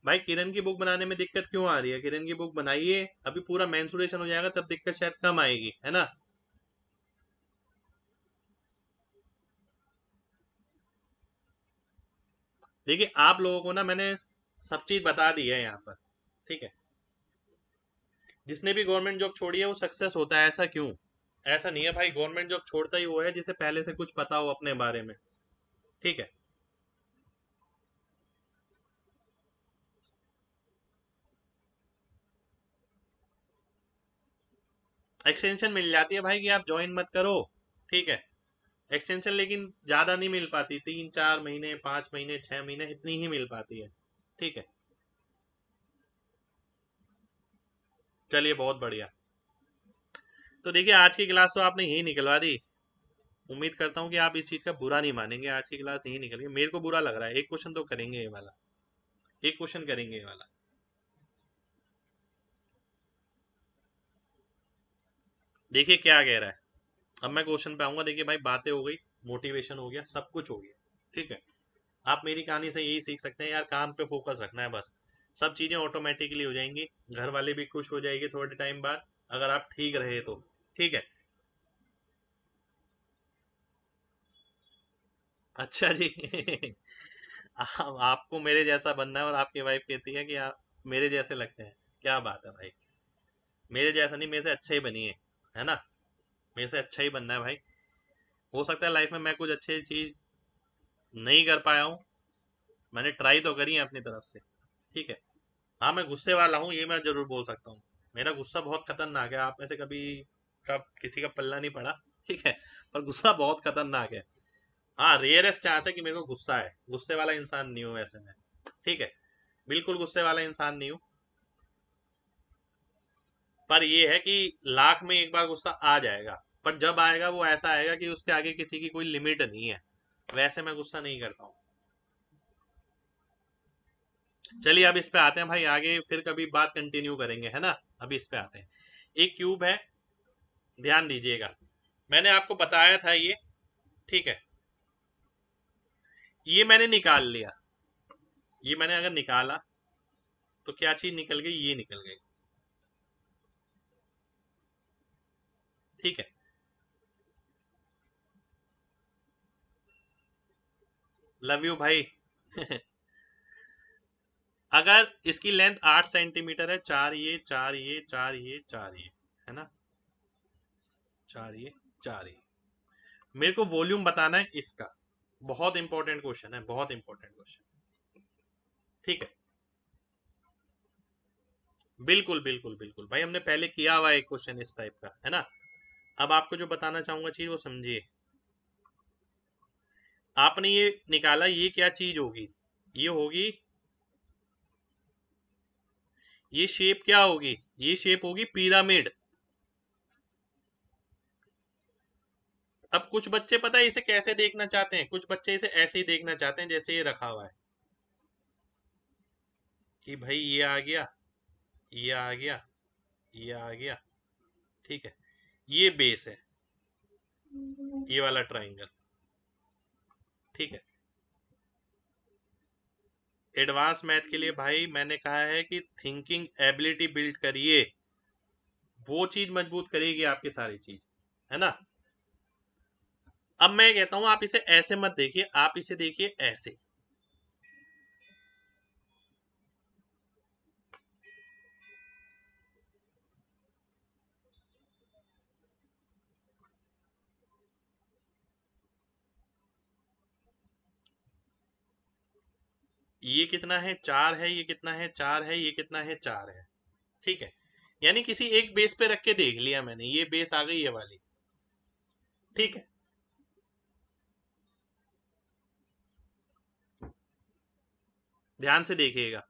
भाई किरण की बुक बनाने में दिक्कत क्यों आ रही है? किरण की बुक बनाइए, अभी पूरा मेंसुरेशन हो जाएगा, तब दिक्कत शायद कम आएगी, है ना। देखिए आप लोगों को ना मैंने सब चीज बता दी है यहाँ पर। ठीक है, जिसने भी गवर्नमेंट जॉब छोड़ी है वो सक्सेस होता है, ऐसा क्यों? ऐसा नहीं है भाई, गवर्नमेंट जॉब छोड़ता ही वो है जिसे पहले से कुछ पता हो अपने बारे में। ठीक है। एक्सटेंशन मिल जाती है भाई कि आप ज्वाइन मत करो। ठीक है, एक्सटेंशन लेकिन ज्यादा नहीं मिल पाती, 3 4 महीने, 5 महीने, 6 महीने, इतनी ही मिल पाती है। ठीक है। चलिए बहुत बढ़िया। तो देखिए आज की क्लास तो आपने यही निकलवा दी। उम्मीद करता हूँ कि आप इस चीज का बुरा नहीं मानेंगे, आज की क्लास यही निकल गई, मेरे को बुरा लग रहा है। एक क्वेश्चन तो करेंगे ये वाला, एक क्वेश्चन करेंगे ये वाला। देखिए क्या कह रहा है। अब मैं क्वेश्चन पे आऊंगा। देखिए भाई बातें हो गई, मोटिवेशन हो गया, सब कुछ हो गया। ठीक है, आप मेरी कहानी से यही सीख सकते हैं यार, काम पे फोकस रखना है बस। सब चीजें ऑटोमेटिकली हो जाएंगी, घर वाले भी खुश हो जाएंगे थोड़े टाइम बाद, अगर आप ठीक रहे तो। ठीक है। अच्छा जी। आपको मेरे जैसा बनना है और आपकी वाइफ कहती है कि आप मेरे जैसे लगते हैं। क्या बात है भाई। मेरे जैसा नहीं, मेरे से अच्छा ही बनिए, है ना। मेरे से अच्छा ही बनना है भाई। हो सकता है लाइफ में मैं कुछ अच्छी चीज नहीं कर पाया हूँ, मैंने ट्राई तो करी है अपनी तरफ से। ठीक है। हाँ, मैं गुस्से वाला हूँ, ये मैं जरूर बोल सकता हूँ। मेरा गुस्सा बहुत खतरनाक है, आप में से कभी कब किसी का पल्ला नहीं पड़ा। ठीक है। पर गुस्सा बहुत खतरनाक है। हाँ, रेयरेस्ट चांस है कि मेरे को गुस्सा है, गुस्से वाला इंसान नहीं हूँ वैसे मैं। ठीक है। बिल्कुल गुस्से वाला इंसान नहीं हूँ। पर ये है कि लाख में एक बार गुस्सा आ जाएगा। पर जब आएगा वो ऐसा आएगा कि उसके आगे किसी की कोई लिमिट नहीं है। वैसे मैं गुस्सा नहीं करता हूँ। चलिए अब इस पे आते हैं भाई, आगे फिर कभी बात कंटिन्यू करेंगे, है ना। अभी इस पे आते हैं। एक क्यूब है, ध्यान दीजिएगा। मैंने आपको बताया था ये। ठीक है। ये मैंने निकाल लिया। ये मैंने अगर निकाला तो क्या चीज निकल गई, ये निकल गई। ठीक है। लव यू भाई। अगर इसकी लेंथ 8 सेंटीमीटर है, चार ये चार ये चार ये चार ये, है ना। चार ये चार ये। मेरे को वॉल्यूम बताना है इसका। बहुत इंपॉर्टेंट क्वेश्चन है, बहुत इंपॉर्टेंट क्वेश्चन। ठीक है। बिल्कुल बिल्कुल बिल्कुल भाई, हमने पहले किया हुआ एक क्वेश्चन इस टाइप का, है ना। अब आपको जो बताना चाहूंगा चीज वो समझिए। आपने ये निकाला, ये क्या चीज होगी। ये होगी, ये शेप क्या होगी। ये शेप होगी पिरामिड। अब कुछ बच्चे पता है इसे कैसे देखना चाहते हैं, कुछ बच्चे इसे ऐसे ही देखना चाहते हैं जैसे ये रखा हुआ है, कि भाई ये आ गया, ये आ गया, ये आ गया। ठीक है। ये बेस है, ये वाला ट्राइंगल। ठीक है। एडवांस मैथ के लिए भाई मैंने कहा है कि थिंकिंग एबिलिटी बिल्ड करिए, वो चीज मजबूत करेगी आपकी सारी चीज, है ना। अब मैं कहता हूं आप इसे ऐसे मत देखिए, आप इसे देखिए ऐसे। ये कितना है, चार है, ये कितना है, चार है, ये कितना है, चार है। ठीक है। यानी किसी एक बेस पे रख के देख लिया मैंने, ये बेस आ गई ये वाली। ठीक है। ध्यान से देखिएगा।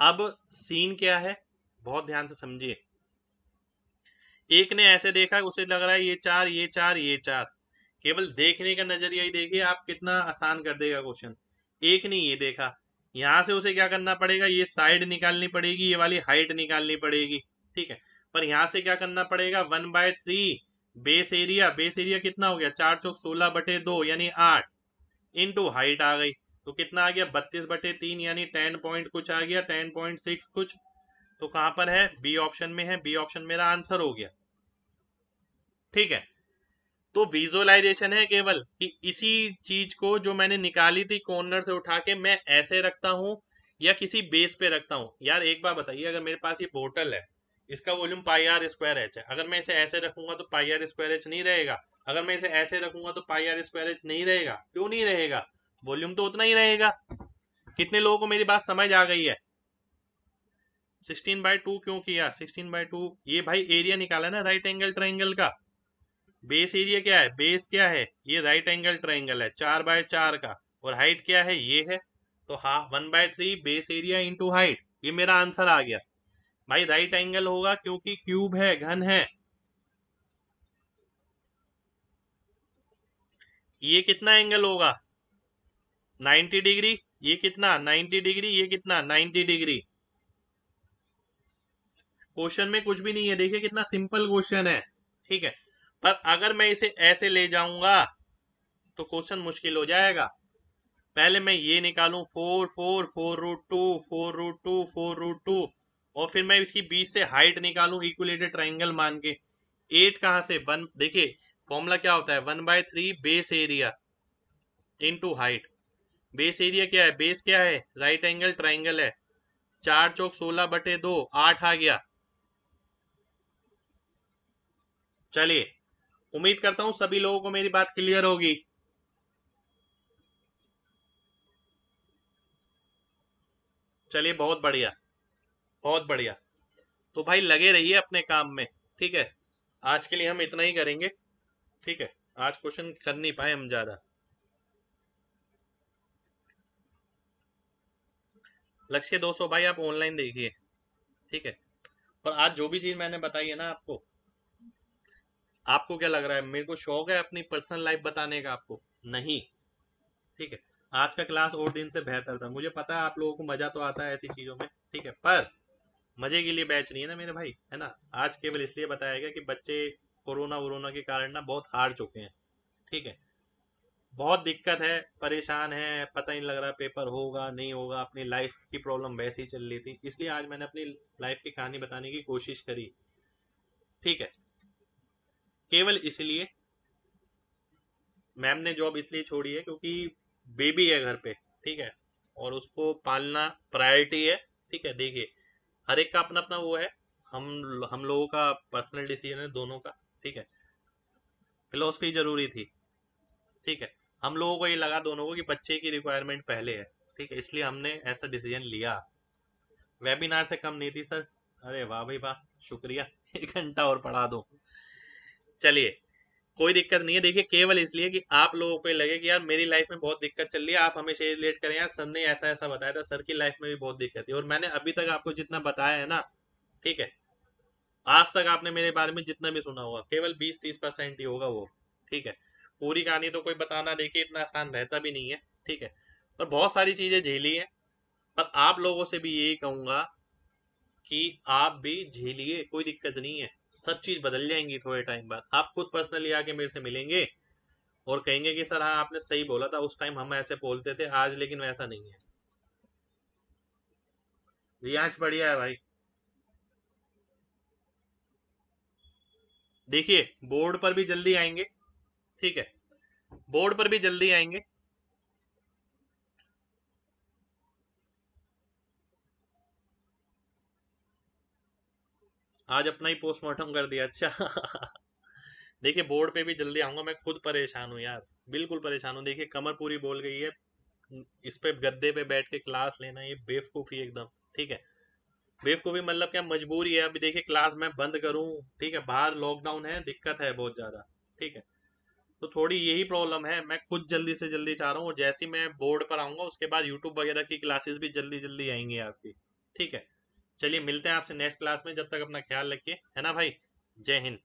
अब सीन क्या है, बहुत ध्यान से समझिए। एक ने ऐसे देखा, उसे लग रहा है ये चार ये चार ये चार। केवल देखने का नजरिया ही देखिए आप, कितना आसान कर देगा क्वेश्चन। एक ने ये देखा, यहां से उसे क्या करना पड़ेगा, ये साइड निकालनी पड़ेगी, ये वाली हाइट निकालनी पड़ेगी। ठीक है। पर यहां से क्या करना पड़ेगा, 1/3 बेस एरिया। बेस एरिया कितना हो गया, 4 चौक 16/2 यानी 8, इंटू हाइट आ गई। तो कितना आ गया, 32/3 यानी 10 पॉइंट कुछ आ गया, 10.6 कुछ। तो कहां पर है, बी ऑप्शन में है, बी ऑप्शन मेरा आंसर हो गया। ठीक है। तो विजुअलाइजेशन है केवल कि इसी चीज को जो मैंने निकाली थी कॉर्नर से उठा के मैं ऐसे रखता हूं या किसी बेस पे रखता हूं। यार एक बार बताइए, अगर मेरे पास ये बोतल है, इसका वॉल्यूम πr² है, अगर मैं इसे ऐसे रखूंगा तो πr² नहीं रहेगा। अगर मैं इसे ऐसे रखूंगा तो πr² नहीं रहेगा। क्यों नहीं रहेगा, वॉल्यूम तो उतना ही रहेगा। कितने लोगों को मेरी बात समझ आ गई है। 16/2 क्यों किया, 16/2, ये भाई एरिया निकाला ना राइट एंगल ट्राइंगल का। बेस एरिया क्या है, बेस क्या है, ये राइट एंगल ट्राइंगल है 4/4 का। और हाइट क्या है, ये है। तो हाँ, 1/3 बेस एरिया इंटू हाइट, ये मेरा आंसर आ गया। भाई राइट एंगल होगा क्योंकि क्यूब है, घन है। ये कितना एंगल होगा, 90 डिग्री। ये कितना, 90 डिग्री। ये कितना, 90 डिग्री। क्वेश्चन में कुछ भी नहीं है, देखिए कितना सिंपल क्वेश्चन है। ठीक है। पर अगर मैं इसे ऐसे ले जाऊंगा तो क्वेश्चन मुश्किल हो जाएगा। पहले मैं ये निकालूं, 4 4 4√2, 4√2 4√2, और फिर मैं इसकी बीच से हाइट निकालूं इक्विलेटरल ट्राइंगल मान के। 8 कहां से, वन देखिए फॉर्मूला क्या होता है, 1/3 base area. Into height. Base area क्या है, बेस क्या है, राइट एंगल ट्राइंगल है। 4 चौक 16/2, 8 आ गया। चलिए, उम्मीद करता हूं सभी लोगों को मेरी बात क्लियर होगी। चलिए, बहुत बढ़िया, बहुत बढ़िया। तो भाई लगे रहिए अपने काम में, ठीक है। आज के लिए हम इतना ही करेंगे, ठीक है। आज क्वेश्चन कर नहीं पाए हम ज्यादा। लक्ष्य 200 भाई आप ऑनलाइन देखिए, ठीक है। और आज जो भी चीज मैंने बताई है ना आपको, आपको क्या लग रहा है मेरे को शौक है अपनी पर्सनल लाइफ बताने का? आपको नहीं, ठीक है। आज का क्लास और दिन से बेहतर था, मुझे पता है आप लोगों को मजा तो आता है ऐसी चीजों में, ठीक है। पर मजे के लिए बैच नहीं है ना मेरे भाई, है ना। आज केवल इसलिए बताया गया कि बच्चे कोरोना वोरोना के कारण ना बहुत हार चुके हैं, ठीक है। बहुत दिक्कत है, परेशान है, पता ही नहीं लग रहा पेपर होगा नहीं होगा, अपनी लाइफ की प्रॉब्लम वैसे ही चल रही थी, इसलिए आज मैंने अपनी लाइफ की कहानी बताने की कोशिश करी, ठीक है। केवल इसलिए मैम ने जॉब इसलिए छोड़ी है क्योंकि बेबी है घर पे, ठीक है। और उसको पालना प्रायोरिटी है, ठीक है। देखिए, हर एक का अपना अपना वो है। हम लोगों का पर्सनल डिसीजन है दोनों का, ठीक है। फिलोसफी जरूरी थी, ठीक है। हम लोगों को ये लगा दोनों को कि बच्चे की रिक्वायरमेंट पहले है, ठीक है, इसलिए हमने ऐसा डिसीजन लिया। वेबिनार से कम नहीं थी सर। अरे वाह भाई वाह, शुक्रिया। 1 घंटा और पढ़ा दो। चलिए, कोई दिक्कत नहीं है। देखिए, केवल इसलिए कि आप लोगों को ये लगे कि यार मेरी लाइफ में बहुत दिक्कत चल रही है, आप हमेशा रिलेट करें, यार सर ने ऐसा ऐसा बताया था, सर की लाइफ में भी बहुत दिक्कत थी। और मैंने अभी तक आपको जितना बताया है ना, ठीक है, आज तक आपने मेरे बारे में जितना भी सुना होगा केवल 20-30% ही होगा वो, ठीक है। पूरी कहानी तो कोई बताना देखिए इतना आसान रहता भी नहीं है, ठीक है। पर बहुत सारी चीजें झेली है। पर आप लोगों से भी यही कहूंगा कि आप भी झेलिए, कोई दिक्कत नहीं है। सब चीज बदल जाएंगी थोड़े टाइम बाद, आप खुद पर्सनली आके मेरे से मिलेंगे और कहेंगे कि सर हाँ आपने सही बोला था, उस टाइम हम ऐसे बोलते थे, आज लेकिन वैसा नहीं है। रियांश बढ़िया है भाई। देखिए, बोर्ड पर भी जल्दी आएंगे, ठीक है। बोर्ड पर भी जल्दी आएंगे। आज अपना ही पोस्टमार्टम कर दिया, अच्छा। देखिए, बोर्ड पे भी जल्दी आऊंगा, मैं खुद परेशान हूँ यार, बिल्कुल परेशान हूँ। देखिए, कमर पूरी बोल गई है। इस पे गद्दे पे बैठ के क्लास लेना ये बेवकूफ़ी एकदम, ठीक है। बेवकूफ़ी मतलब क्या, मजबूरी है। अभी देखिए क्लास मैं बंद करूँ, ठीक है, बाहर लॉकडाउन है, दिक्कत है बहुत ज़्यादा, ठीक है। तो थोड़ी यही प्रॉब्लम है, मैं खुद जल्दी से जल्दी चाह रहा हूँ। और जैसे ही मैं बोर्ड पर आऊंगा उसके बाद यूट्यूब वगैरह की क्लासेस भी जल्दी जल्दी आएंगी आपकी, ठीक है। चलिए, मिलते हैं आपसे नेक्स्ट क्लास में, जब तक अपना ख्याल रखिए, है ना भाई। जय हिंद।